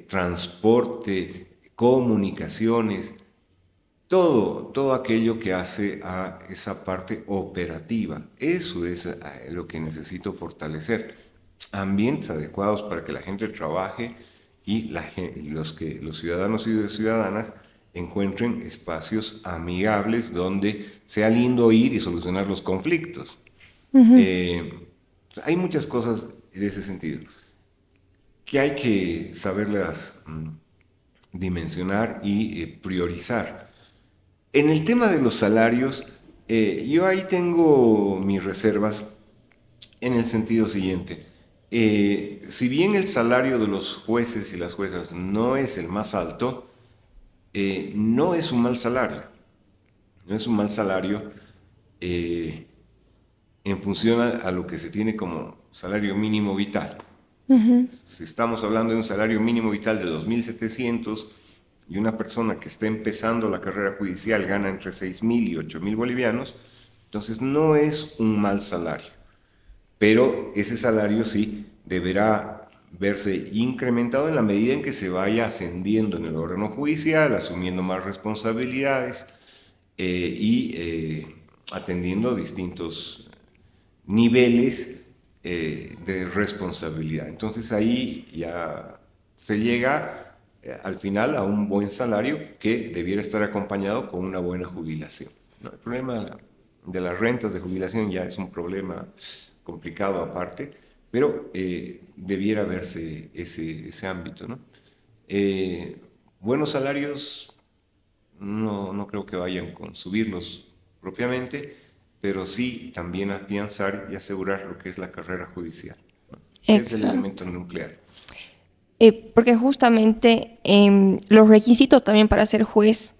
transporte, comunicaciones, todo aquello que hace a esa parte operativa. Eso es lo que necesito fortalecer. Ambientes adecuados para que la gente trabaje y los ciudadanos y ciudadanas encuentren espacios amigables donde sea lindo ir y solucionar los conflictos. Hay muchas cosas en ese sentido que hay que saberlas dimensionar y priorizar. En el tema de los salarios, yo ahí tengo mis reservas en el sentido siguiente. Si bien el salario de los jueces y las juezas no es el más alto, no es un mal salario. No es un mal salario en función a lo que se tiene como salario mínimo vital. Si estamos hablando de un salario mínimo vital de 2.700 y una persona que está empezando la carrera judicial gana entre 6.000 y 8.000 bolivianos, entonces no es un mal salario. Pero ese salario sí deberá verse incrementado en la medida en que se vaya ascendiendo en el órgano judicial, asumiendo más responsabilidades y atendiendo distintos niveles de responsabilidad. Entonces ahí ya se llega al final a un buen salario que debiera estar acompañado con una buena jubilación, ¿no? El problema de las rentas de jubilación ya es un problema complicado aparte, pero debiera verse ese ámbito, ¿no? Buenos salarios no creo que vayan con subirlos propiamente, pero sí también afianzar y asegurar lo que es la carrera judicial, ¿no? Es el elemento nuclear. Porque justamente los requisitos también para ser juez,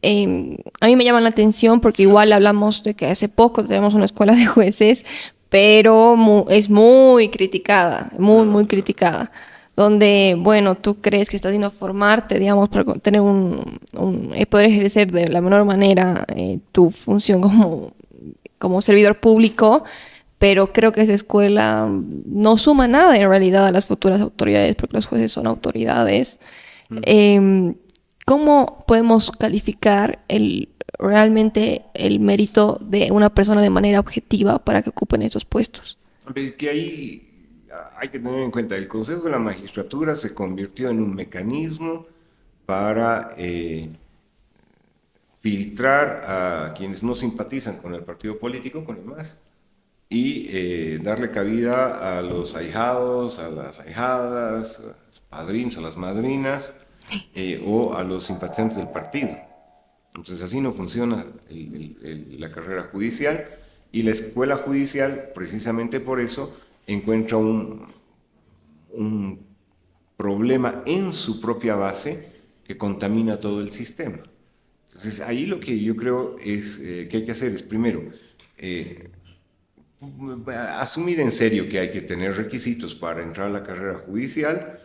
a mí me llaman la atención porque igual hablamos de que hace poco tenemos una escuela de jueces, pero es muy criticada, muy criticada. Donde, bueno, tú crees que estás yendo a formarte, digamos, para tener poder ejercer de la menor manera tu función como servidor público, pero creo que esa escuela no suma nada en realidad a las futuras autoridades, porque los jueces son autoridades. ¿Cómo podemos calificar realmente el mérito de una persona de manera objetiva para que ocupen esos puestos? Es que ahí hay que tener en cuenta, el Consejo de la Magistratura se convirtió en un mecanismo para filtrar a quienes no simpatizan con el partido político, con el MAS, y darle cabida a los ahijados, a las ahijadas, a los padrinos, a las madrinas, o a los simpatizantes del partido. Entonces así no funciona la carrera judicial, y la escuela judicial, precisamente por eso, encuentra un problema en su propia base que contamina todo el sistema. Entonces ahí lo que yo creo es que hay que hacer es, primero, asumir en serio que hay que tener requisitos para entrar a la carrera judicial,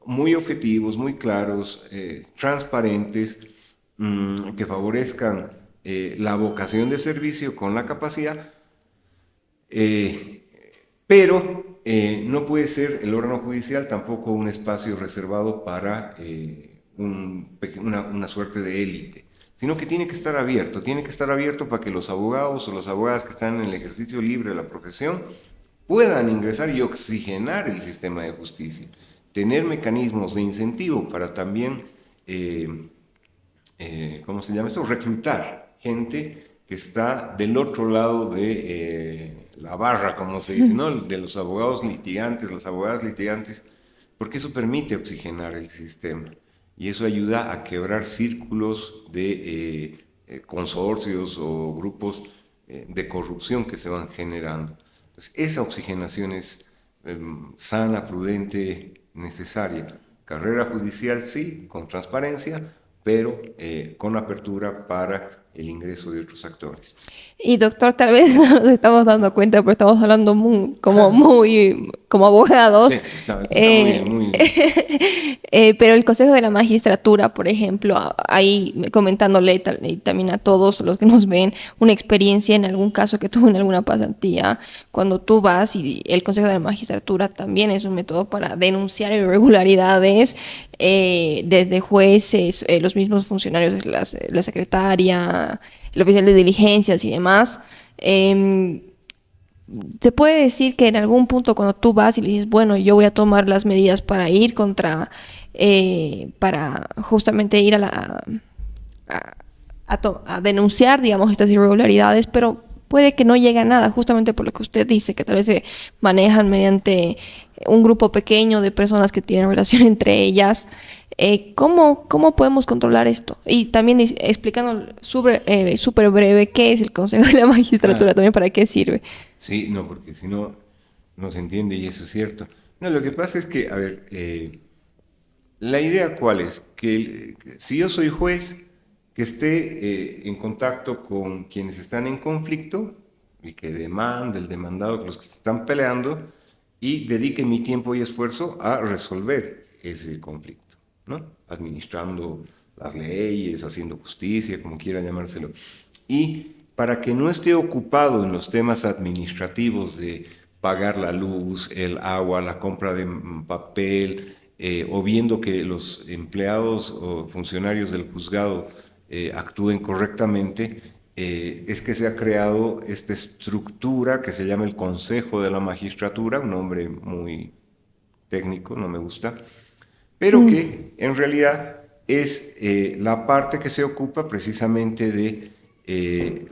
muy objetivos, muy claros, transparentes, que favorezcan la vocación de servicio con la capacidad, pero no puede ser el órgano judicial tampoco un espacio reservado para una suerte de élite, sino que tiene que estar abierto para que los abogados o las abogadas que están en el ejercicio libre de la profesión puedan ingresar y oxigenar el sistema de justicia, tener mecanismos de incentivo para también, ¿cómo se llama esto?, reclutar gente que está del otro lado de la barra, como se dice, ¿no?, de los abogados litigantes, las abogadas litigantes, porque eso permite oxigenar el sistema. Y eso ayuda a quebrar círculos de consorcios o grupos de corrupción que se van generando. Entonces, esa oxigenación es sana, prudente, necesaria. Carrera judicial sí, con transparencia, pero con apertura para el ingreso de otros actores. Y doctor, tal vez no nos estamos dando cuenta, pero estamos hablando como abogados. Sí, está muy... Pero el Consejo de la Magistratura, por ejemplo, ahí comentándole y también a todos los que nos ven una experiencia en algún caso que tuvo en alguna pasantía, cuando tú vas y el Consejo de la Magistratura también es un método para denunciar irregularidades desde jueces, los mismos funcionarios, la secretaria, el oficial de diligencias y demás. Se puede decir que en algún punto cuando tú vas y le dices, bueno, yo voy a tomar las medidas para ir para justamente ir a denunciar, digamos, estas irregularidades, pero puede que no llegue a nada, justamente por lo que usted dice, que tal vez se manejan mediante un grupo pequeño de personas que tienen relación entre ellas. ¿Cómo podemos controlar esto? Y también explicando súper breve qué es el Consejo de la Magistratura, también para qué sirve. Sí, no, porque si no, no se entiende y eso es cierto. No, lo que pasa es que, a ver, la idea cuál es, que si yo soy juez, que esté en contacto con quienes están en conflicto y que demande el demandado, los que están peleando, y dedique mi tiempo y esfuerzo a resolver ese conflicto, ¿no? Administrando las leyes, haciendo justicia, como quiera llamárselo. Y para que no esté ocupado en los temas administrativos de pagar la luz, el agua, la compra de papel, o viendo que los empleados o funcionarios del juzgado actúen correctamente, es que se ha creado esta estructura que se llama el Consejo de la Magistratura, un nombre muy técnico, no me gusta, pero que en realidad es la parte que se ocupa precisamente de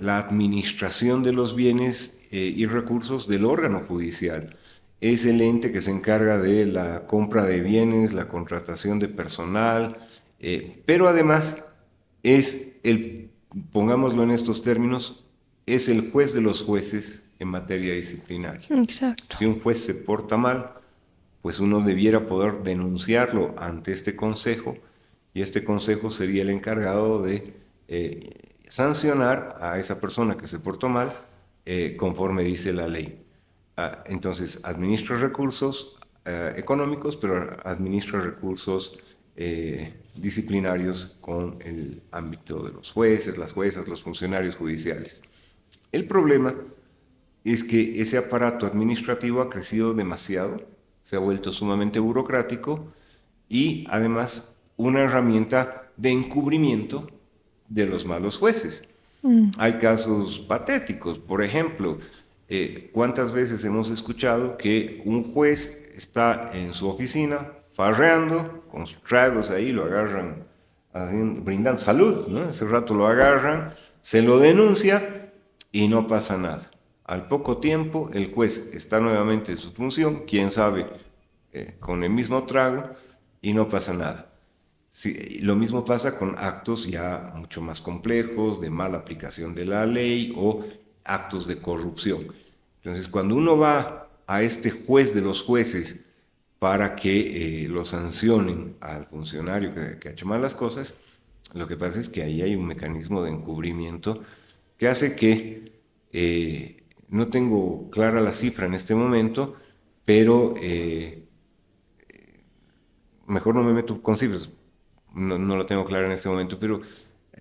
la administración de los bienes y recursos del órgano judicial. Es el ente que se encarga de la compra de bienes, la contratación de personal, pero además es pongámoslo en estos términos, es el juez de los jueces en materia disciplinaria. Exacto. Si un juez se porta mal, pues uno debiera poder denunciarlo ante este consejo, y este consejo sería el encargado de sancionar a esa persona que se portó mal conforme dice la ley. Entonces, administra recursos económicos, pero administra recursos disciplinarios con el ámbito de los jueces, las juezas, los funcionarios judiciales. El problema es que ese aparato administrativo ha crecido demasiado, se ha vuelto sumamente burocrático y además una herramienta de encubrimiento de los malos jueces. Hay casos patéticos, por ejemplo, ¿cuántas veces hemos escuchado que un juez está en su oficina farreando con sus tragos ahí, lo agarran brindando salud, ¿no? Ese rato lo agarran, se lo denuncia y no pasa nada. Al poco tiempo el juez está nuevamente en su función, quién sabe, con el mismo trago y no pasa nada. Sí, lo mismo pasa con actos ya mucho más complejos, de mala aplicación de la ley o actos de corrupción. Entonces, cuando uno va a este juez de los jueces para que lo sancionen al funcionario que ha hecho mal las cosas, lo que pasa es que ahí hay un mecanismo de encubrimiento que hace que, no tengo clara la cifra en este momento, pero mejor no me meto con cifras, no lo tengo clara en este momento, pero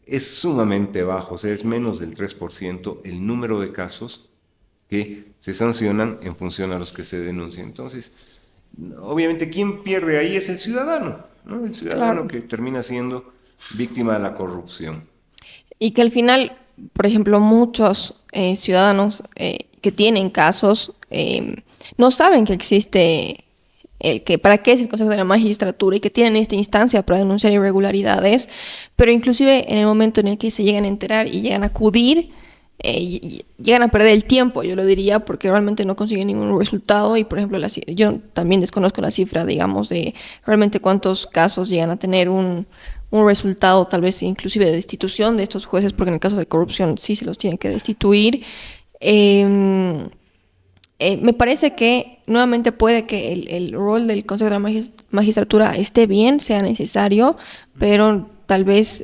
es sumamente bajo, o sea, es menos del 3% el número de casos que se sancionan en función a los que se denuncian. Entonces, obviamente, ¿quién pierde ahí? Es el ciudadano, ¿no? El ciudadano, claro, que termina siendo víctima de la corrupción. Y que al final, por ejemplo, muchos ciudadanos que tienen casos no saben que existe para qué es el Consejo de la Magistratura y que tienen esta instancia para denunciar irregularidades, pero inclusive en el momento en el que se llegan a enterar y llegan a acudir, y llegan a perder el tiempo, yo lo diría, porque realmente no consiguen ningún resultado. Y por ejemplo, yo también desconozco la cifra, digamos, de realmente cuántos casos llegan a tener un resultado, tal vez inclusive de destitución de estos jueces, porque en el caso de corrupción sí se los tienen que destituir. Me parece que nuevamente puede que el rol del Consejo de la Magistratura esté bien, sea necesario, pero tal vez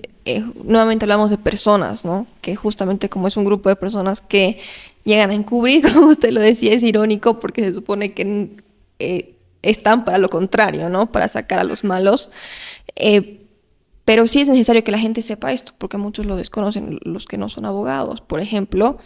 nuevamente hablamos de personas, ¿no? Que justamente como es un grupo de personas que llegan a encubrir, como usted lo decía, es irónico porque se supone que están para lo contrario, ¿no? Para sacar a los malos. Pero sí es necesario que la gente sepa esto, porque muchos lo desconocen, los que no son abogados, por ejemplo.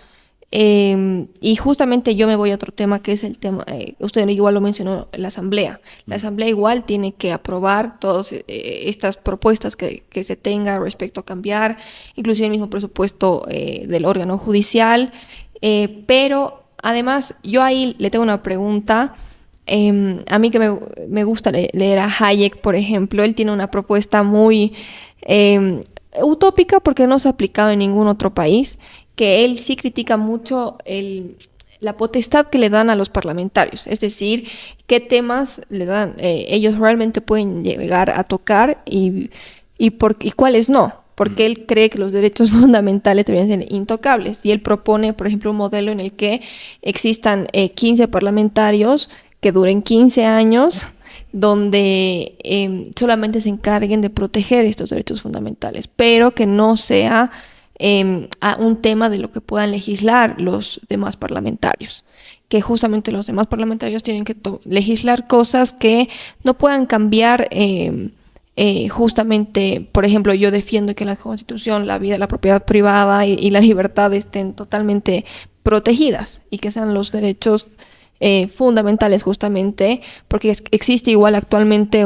Y justamente yo me voy a otro tema, que es el tema, usted igual lo mencionó, la asamblea. La asamblea igual tiene que aprobar todas estas propuestas que se tenga respecto a cambiar, inclusive el mismo presupuesto del órgano judicial. Pero además, yo ahí le tengo una pregunta. A mí que me gusta leer a Hayek, por ejemplo, él tiene una propuesta muy utópica porque no se ha aplicado en ningún otro país, que él sí critica mucho la potestad que le dan a los parlamentarios, es decir, qué temas le dan, ellos realmente pueden llegar a tocar y cuáles no. Porque él cree que los derechos fundamentales deberían ser intocables. Y él propone, por ejemplo, un modelo en el que existan 15 parlamentarios que duren 15 años, donde solamente se encarguen de proteger estos derechos fundamentales, pero que no sea a un tema de lo que puedan legislar los demás parlamentarios. Que justamente los demás parlamentarios tienen que legislar cosas que no puedan cambiar. Justamente, por ejemplo, yo defiendo que en la Constitución la vida, la propiedad privada y la libertad estén totalmente protegidas y que sean los derechos fundamentales, justamente porque existe igual actualmente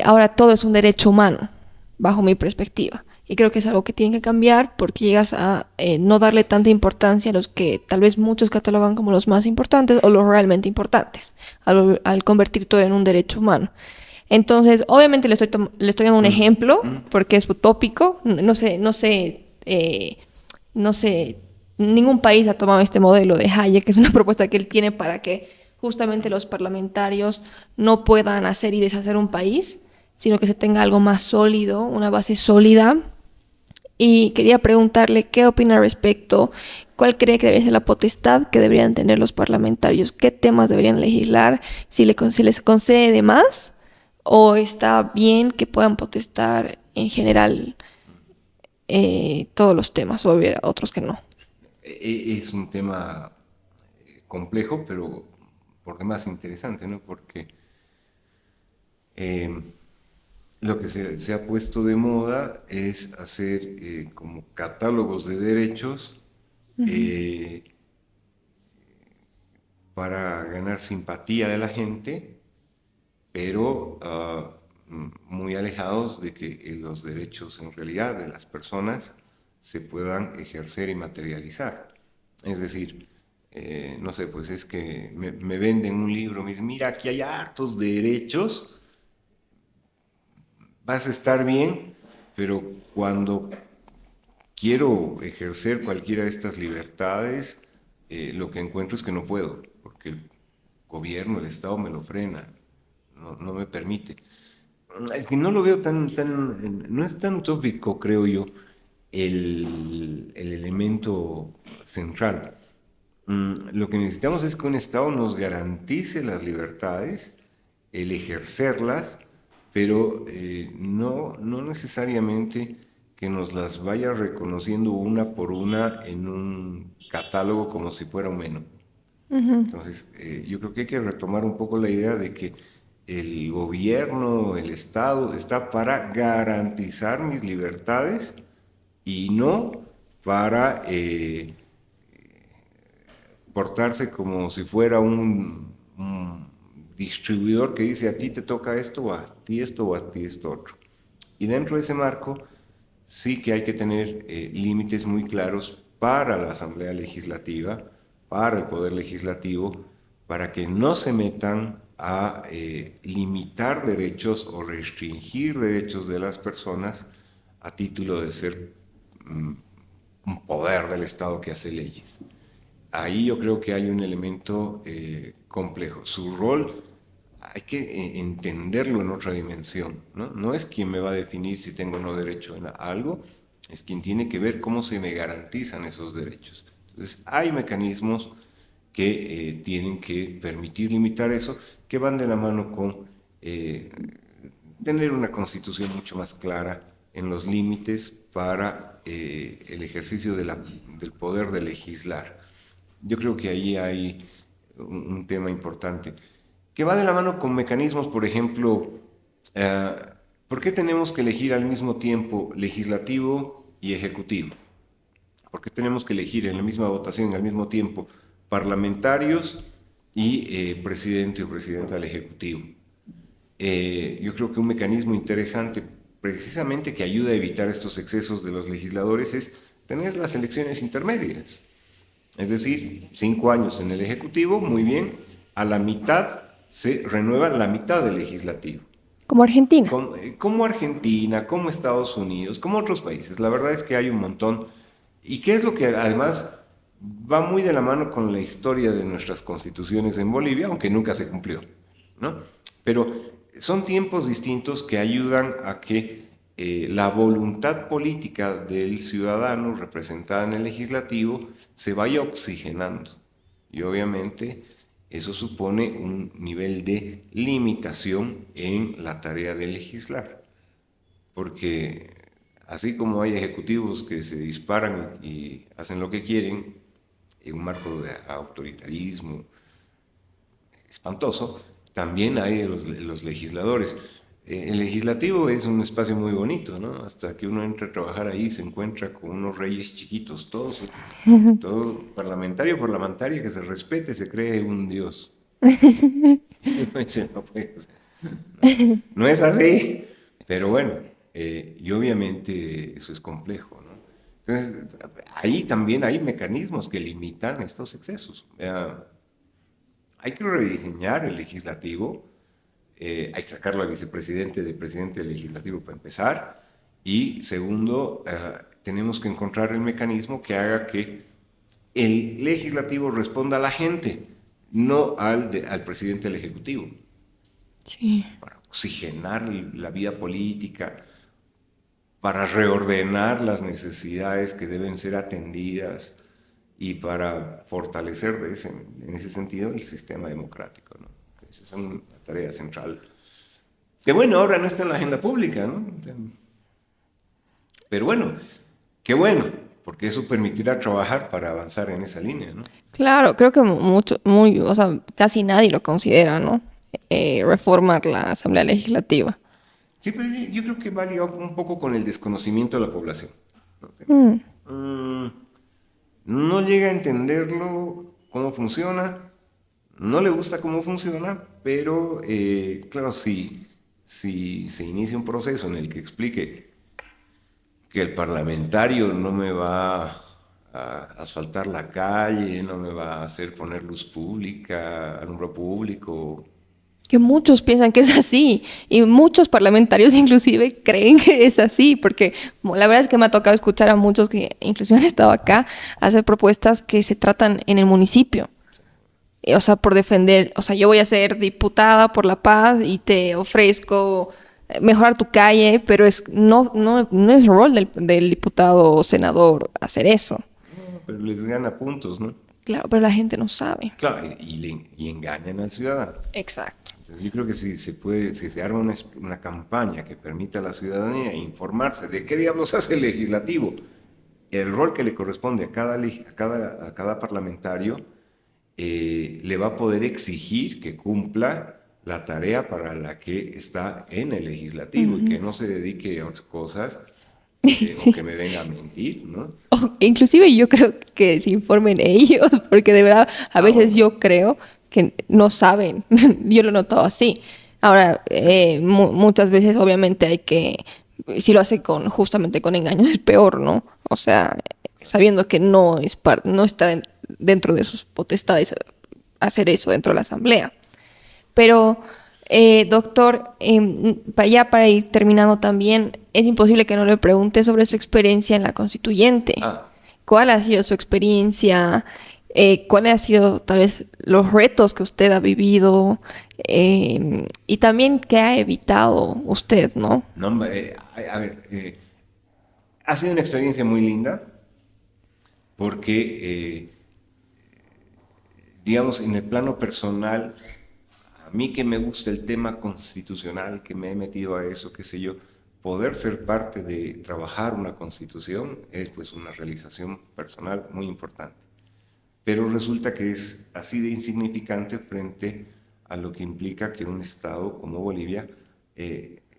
ahora todo es un derecho humano, bajo mi perspectiva. Y creo que es algo que tiene que cambiar porque llegas a no darle tanta importancia a los que tal vez muchos catalogan como los más importantes o los realmente importantes, al convertir todo en un derecho humano. Entonces, obviamente le estoy dando un ejemplo porque es utópico. No sé, ningún país ha tomado este modelo de Hayek, que es una propuesta que él tiene para que justamente los parlamentarios no puedan hacer y deshacer un país, sino que se tenga algo más sólido, una base sólida. Y quería preguntarle qué opina al respecto, cuál cree que debería ser la potestad que deberían tener los parlamentarios, qué temas deberían legislar, si les concede de más o está bien que puedan potestar en general todos los temas, o habría otros que no. Es un tema complejo, pero por demás interesante, ¿no? Porque lo que se ha puesto de moda es hacer como catálogos de derechos para ganar simpatía de la gente, pero muy alejados de que los derechos en realidad de las personas se puedan ejercer y materializar. Es decir, no sé, pues es que me venden un libro, me dicen, mira, aquí hay hartos derechos, vas a estar bien, pero cuando quiero ejercer cualquiera de estas libertades, lo que encuentro es que no puedo, porque el gobierno, el Estado me lo frena, no me permite. Es que no lo veo no es tan utópico, creo yo, el elemento central. Lo que necesitamos es que un Estado nos garantice las libertades, el ejercerlas, pero no necesariamente que nos las vaya reconociendo una por una en un catálogo como si fuera un menú. Entonces, yo creo que hay que retomar un poco la idea de que el gobierno, el Estado, está para garantizar mis libertades y no para portarse como si fuera un distribuidor que dice a ti te toca esto, o a ti esto, o a ti esto otro. Y dentro de ese marco sí que hay que tener límites muy claros para la Asamblea Legislativa, para el Poder Legislativo, para que no se metan a limitar derechos o restringir derechos de las personas a título de ser un poder del Estado que hace leyes. Ahí yo creo que hay un elemento complejo. Su rol hay que entenderlo en otra dimensión, ¿no? No es quien me va a definir si tengo o no derecho a algo, es quien tiene que ver cómo se me garantizan esos derechos. Entonces, hay mecanismos que tienen que permitir limitar eso, que van de la mano con tener una constitución mucho más clara en los límites para el ejercicio del poder de legislar. Yo creo que ahí hay un tema importante, que va de la mano con mecanismos, por ejemplo, ¿por qué tenemos que elegir al mismo tiempo legislativo y ejecutivo? ¿Por qué tenemos que elegir en la misma votación al mismo tiempo parlamentarios y presidente o presidenta del ejecutivo? Yo creo que un mecanismo interesante, precisamente que ayuda a evitar estos excesos de los legisladores, es tener las elecciones intermedias. Es decir, 5 años en el Ejecutivo, muy bien, a la mitad se renueva la mitad del Legislativo. Como Argentina. Como Argentina, como Estados Unidos, como otros países. La verdad es que hay un montón. ¿Y qué es lo que además va muy de la mano con la historia de nuestras constituciones en Bolivia, aunque nunca se cumplió, ¿no? Pero son tiempos distintos que ayudan a que la voluntad política del ciudadano representada en el legislativo se vaya oxigenando. Y obviamente eso supone un nivel de limitación en la tarea de legislar. Porque así como hay ejecutivos que se disparan y hacen lo que quieren en un marco de autoritarismo espantoso, también hay los legisladores. El legislativo es un espacio muy bonito, ¿no? Hasta que uno entra a trabajar ahí se encuentra con unos reyes chiquitos, todo parlamentaria que se respete, se cree un dios. No es así, pero bueno, y obviamente eso es complejo, ¿no? Entonces, ahí también hay mecanismos que limitan estos excesos. Hay que rediseñar el legislativo. Hay que sacarlo al vicepresidente de presidente del legislativo para empezar, y segundo, tenemos que encontrar el mecanismo que haga que el legislativo responda a la gente, no al presidente del ejecutivo. Sí. Para oxigenar la vida política, para reordenar las necesidades que deben ser atendidas y para fortalecer en ese sentido el sistema democrático, ¿no? Esa es una tarea central. Que bueno, ahora no está en la agenda pública, ¿no? Pero bueno, qué bueno, porque eso permitirá trabajar para avanzar en esa línea, ¿no? Claro, creo que o sea, casi nadie lo considera, ¿no? Reformar la Asamblea Legislativa. Sí, pero yo creo que va ligado un poco con el desconocimiento de la población, ¿no? No llega a entenderlo, cómo funciona, no le gusta cómo funciona, pero claro, si se inicia un proceso en el que explique que el parlamentario no me va a asfaltar la calle, no me va a hacer poner luz pública, alumbro público. Que muchos piensan que es así y muchos parlamentarios inclusive creen que es así, porque la verdad es que me ha tocado escuchar a muchos que inclusive han estado acá hacer propuestas que se tratan en el municipio. O sea, por defender, o sea, yo voy a ser diputada por la paz y te ofrezco mejorar tu calle, pero no es rol del diputado o senador hacer eso. No, pero les gana puntos, ¿no? Claro, pero la gente no sabe. Claro, y engañan al ciudadano. Exacto. Entonces, yo creo que si se arma una campaña que permita a la ciudadanía informarse de qué diablos hace el legislativo, el rol que le corresponde a cada parlamentario, le va a poder exigir que cumpla la tarea para la que está en el legislativo y que no se dedique a otras cosas Sí. o que me venga a mentir, ¿no? Inclusive yo creo que se informen ellos, porque de verdad a veces yo creo que no saben. Yo lo he notado así. Ahora, muchas veces obviamente hay que, si lo hace justamente con engaños es peor, ¿no? O sea, sabiendo que no está dentro de sus potestades hacer eso dentro de la asamblea. Pero, doctor, para ir terminando también, es imposible que no le pregunte sobre su experiencia en la constituyente. ¿Cuál ha sido su experiencia? ¿Cuáles han sido tal vez los retos que usted ha vivido? Y también qué ha evitado usted, ¿no? No, a ver, ha sido una experiencia muy linda porque, digamos, en el plano personal, a mí que me gusta el tema constitucional, que me he metido a eso, qué sé yo, poder ser parte de trabajar una constitución es pues una realización personal muy importante. Pero resulta que es así de insignificante frente a lo que implica que un Estado como Bolivia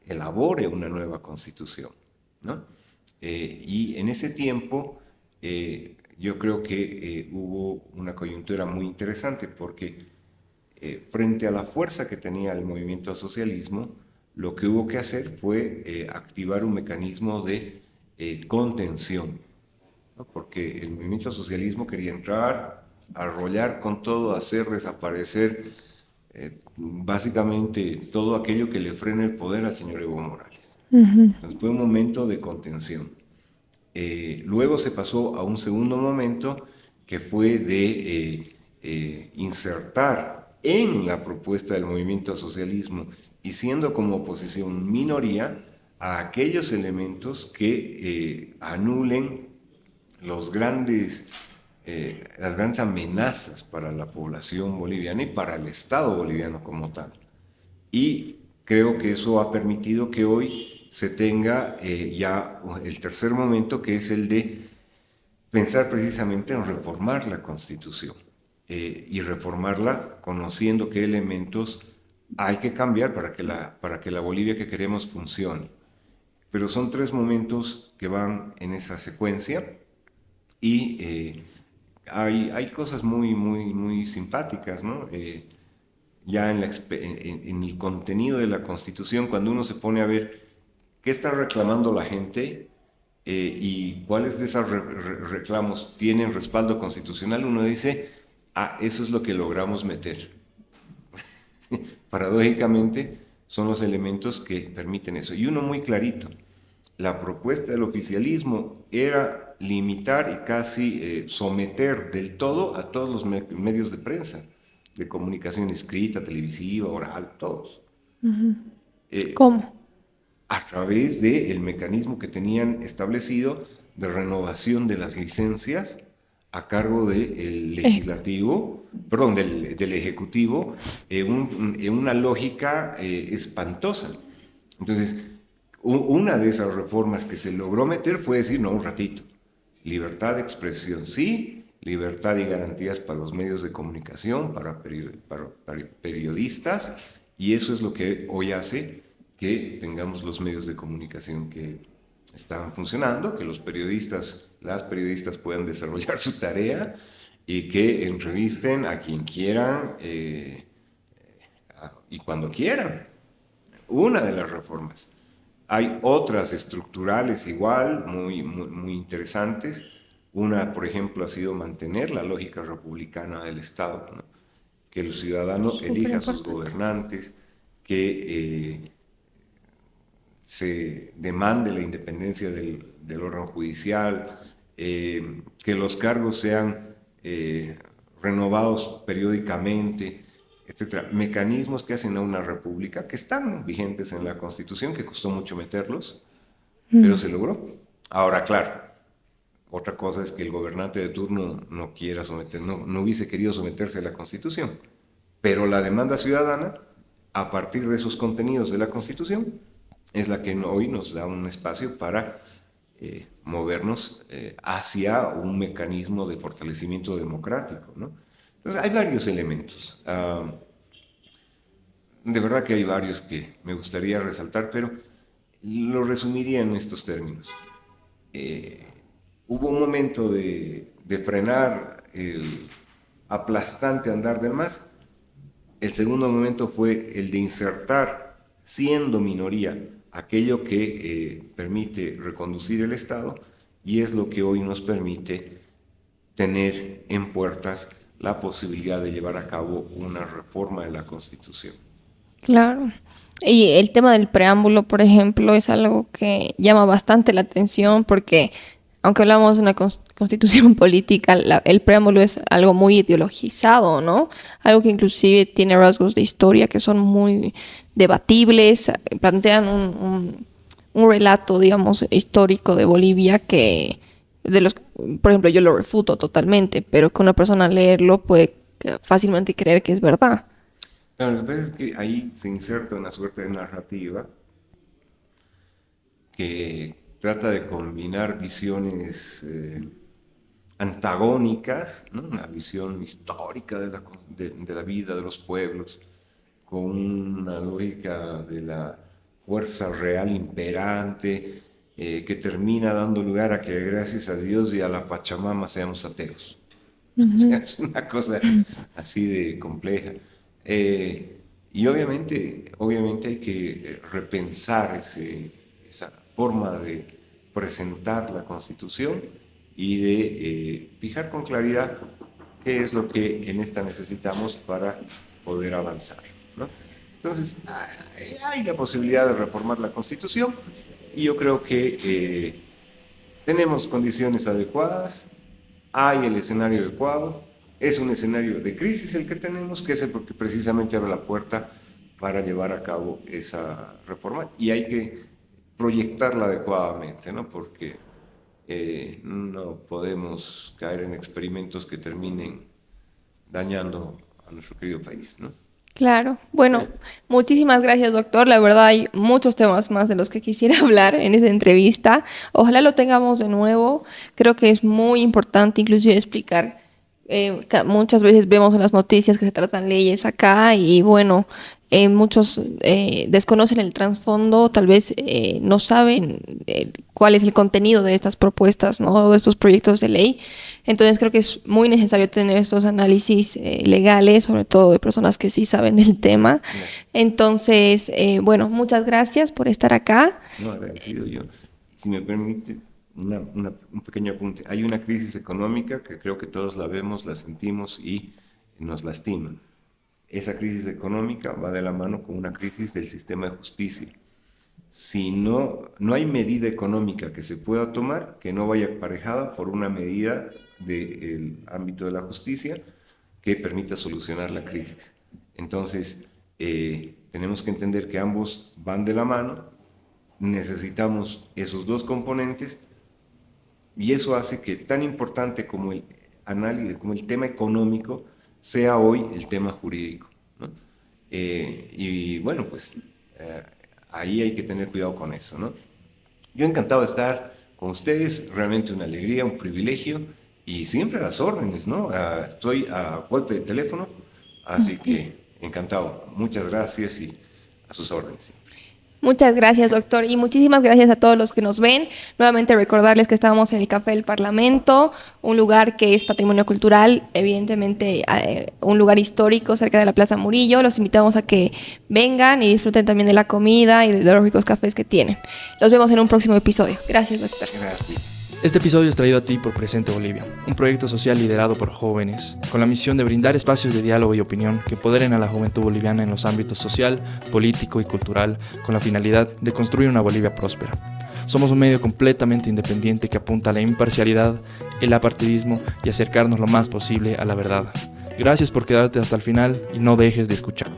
elabore una nueva constitución, ¿no? Y en ese tiempo yo creo que hubo una coyuntura muy interesante porque frente a la fuerza que tenía el movimiento al socialismo, lo que hubo que hacer fue activar un mecanismo de contención, ¿no? Porque el movimiento al socialismo quería entrar, arrollar con todo, hacer desaparecer básicamente todo aquello que le frena el poder al señor Evo Morales. Entonces fue un momento de contención. Luego se pasó a un segundo momento que fue de insertar en la propuesta del movimiento al socialismo y siendo como oposición minoría a aquellos elementos que anulen las grandes amenazas para la población boliviana y para el Estado boliviano como tal. Y creo que eso ha permitido que hoy se tenga ya el tercer momento, que es el de pensar precisamente en reformar la Constitución y reformarla conociendo qué elementos hay que cambiar para que la Bolivia que queremos funcione. Pero son tres momentos que van en esa secuencia y hay cosas muy simpáticas, ¿no? Ya en el contenido de la Constitución, cuando uno se pone a ver qué está reclamando la gente y cuáles de esos reclamos tienen respaldo constitucional, uno dice, eso es lo que logramos meter. Paradójicamente, son los elementos que permiten eso. Y uno muy clarito, la propuesta del oficialismo era limitar y casi someter del todo a todos los medios de prensa, de comunicación escrita, televisiva, oral, todos. ¿Cómo? A través del mecanismo que tenían establecido de renovación de las licencias a cargo del legislativo, perdón, del ejecutivo, en una lógica espantosa. Entonces, una de esas reformas que se logró meter fue decir, no, un ratito, libertad de expresión sí, libertad y garantías para los medios de comunicación, para periodistas, y eso es lo que hoy hace que tengamos los medios de comunicación que están funcionando, que las periodistas puedan desarrollar su tarea y que entrevisten a quien quieran y cuando quieran. Una de las reformas. Hay otras estructurales igual, muy interesantes. Una, por ejemplo, ha sido mantener la lógica republicana del Estado, ¿no? Que el ciudadano elija a sus gobernantes, que se demande la independencia del órgano judicial, que los cargos sean renovados periódicamente, etcétera. Mecanismos que hacen a una república que están vigentes en la Constitución, que costó mucho meterlos, pero se logró. Ahora, claro, otra cosa es que el gobernante de turno no hubiese querido someterse a la Constitución, pero la demanda ciudadana, a partir de esos contenidos de la Constitución, es la que hoy nos da un espacio para movernos hacia un mecanismo de fortalecimiento democrático, ¿no? Entonces, hay varios elementos. De verdad que hay varios que me gustaría resaltar, pero lo resumiría en estos términos. Hubo un momento de frenar el aplastante andar del MAS. El segundo momento fue el de insertar, siendo minoría, aquello que permite reconducir el Estado, y es lo que hoy nos permite tener en puertas la posibilidad de llevar a cabo una reforma de la Constitución. Claro. Y el tema del preámbulo, por ejemplo, es algo que llama bastante la atención porque, aunque hablamos de una constitución política, el preámbulo es algo muy ideologizado, ¿no? Algo que inclusive tiene rasgos de historia que son muy debatibles, plantean un relato, digamos, histórico de Bolivia que, por ejemplo, yo lo refuto totalmente, pero que una persona al leerlo puede fácilmente creer que es verdad. Claro, lo que pasa es que ahí se inserta una suerte de narrativa que trata de combinar visiones antagónicas, ¿no? Una visión histórica de la vida de los pueblos, con una lógica de la fuerza real imperante, que termina dando lugar a que gracias a Dios y a la Pachamama seamos ateos. O sea, es una cosa así de compleja. Y obviamente hay que repensar esa forma de presentar la Constitución y de fijar con claridad qué es lo que en esta necesitamos para poder avanzar, ¿no? Entonces, hay la posibilidad de reformar la Constitución y yo creo que tenemos condiciones adecuadas, hay el escenario adecuado, es un escenario de crisis el que tenemos, que es el que precisamente abre la puerta para llevar a cabo esa reforma y hay que proyectarla adecuadamente, ¿no? Porque no podemos caer en experimentos que terminen dañando a nuestro querido país, ¿no? Claro. Bueno, muchísimas gracias, doctor. La verdad hay muchos temas más de los que quisiera hablar en esta entrevista. Ojalá lo tengamos de nuevo. Creo que es muy importante inclusive explicar. Muchas veces vemos en las noticias que se tratan leyes acá y bueno, muchos desconocen el trasfondo, tal vez no saben cuál es el contenido de estas propuestas, ¿no? De estos proyectos de ley. Entonces creo que es muy necesario tener estos análisis legales, sobre todo de personas que sí saben del tema. Entonces, bueno, muchas gracias por estar acá. No, agradecido yo. Si me permite un pequeño apunte. Hay una crisis económica que creo que todos la vemos, la sentimos y nos lastima. Esa crisis económica va de la mano con una crisis del sistema de justicia. Si no hay medida económica que se pueda tomar que no vaya aparejada por una medida del ámbito de la justicia que permita solucionar la crisis. Entonces, tenemos que entender que ambos van de la mano, necesitamos esos dos componentes y eso hace que tan importante como el análisis, como el tema económico, sea hoy el tema jurídico, ¿no? Y bueno, pues ahí hay que tener cuidado con eso, ¿no? Yo encantado de estar con ustedes, realmente una alegría, un privilegio y siempre a las órdenes, ¿no? Estoy a golpe de teléfono, así que encantado. Muchas gracias y a sus órdenes. Muchas gracias, doctor, y muchísimas gracias a todos los que nos ven. Nuevamente recordarles que estábamos en el Café del Parlamento, un lugar que es patrimonio cultural, evidentemente un lugar histórico cerca de la Plaza Murillo. Los invitamos a que vengan y disfruten también de la comida y de los ricos cafés que tienen. Los vemos en un próximo episodio. Gracias, doctor. Gracias. Este episodio es traído a ti por Presente Bolivia, un proyecto social liderado por jóvenes, con la misión de brindar espacios de diálogo y opinión que empoderen a la juventud boliviana en los ámbitos social, político y cultural, con la finalidad de construir una Bolivia próspera. Somos un medio completamente independiente que apunta a la imparcialidad, el apartidismo y acercarnos lo más posible a la verdad. Gracias por quedarte hasta el final y no dejes de escuchar.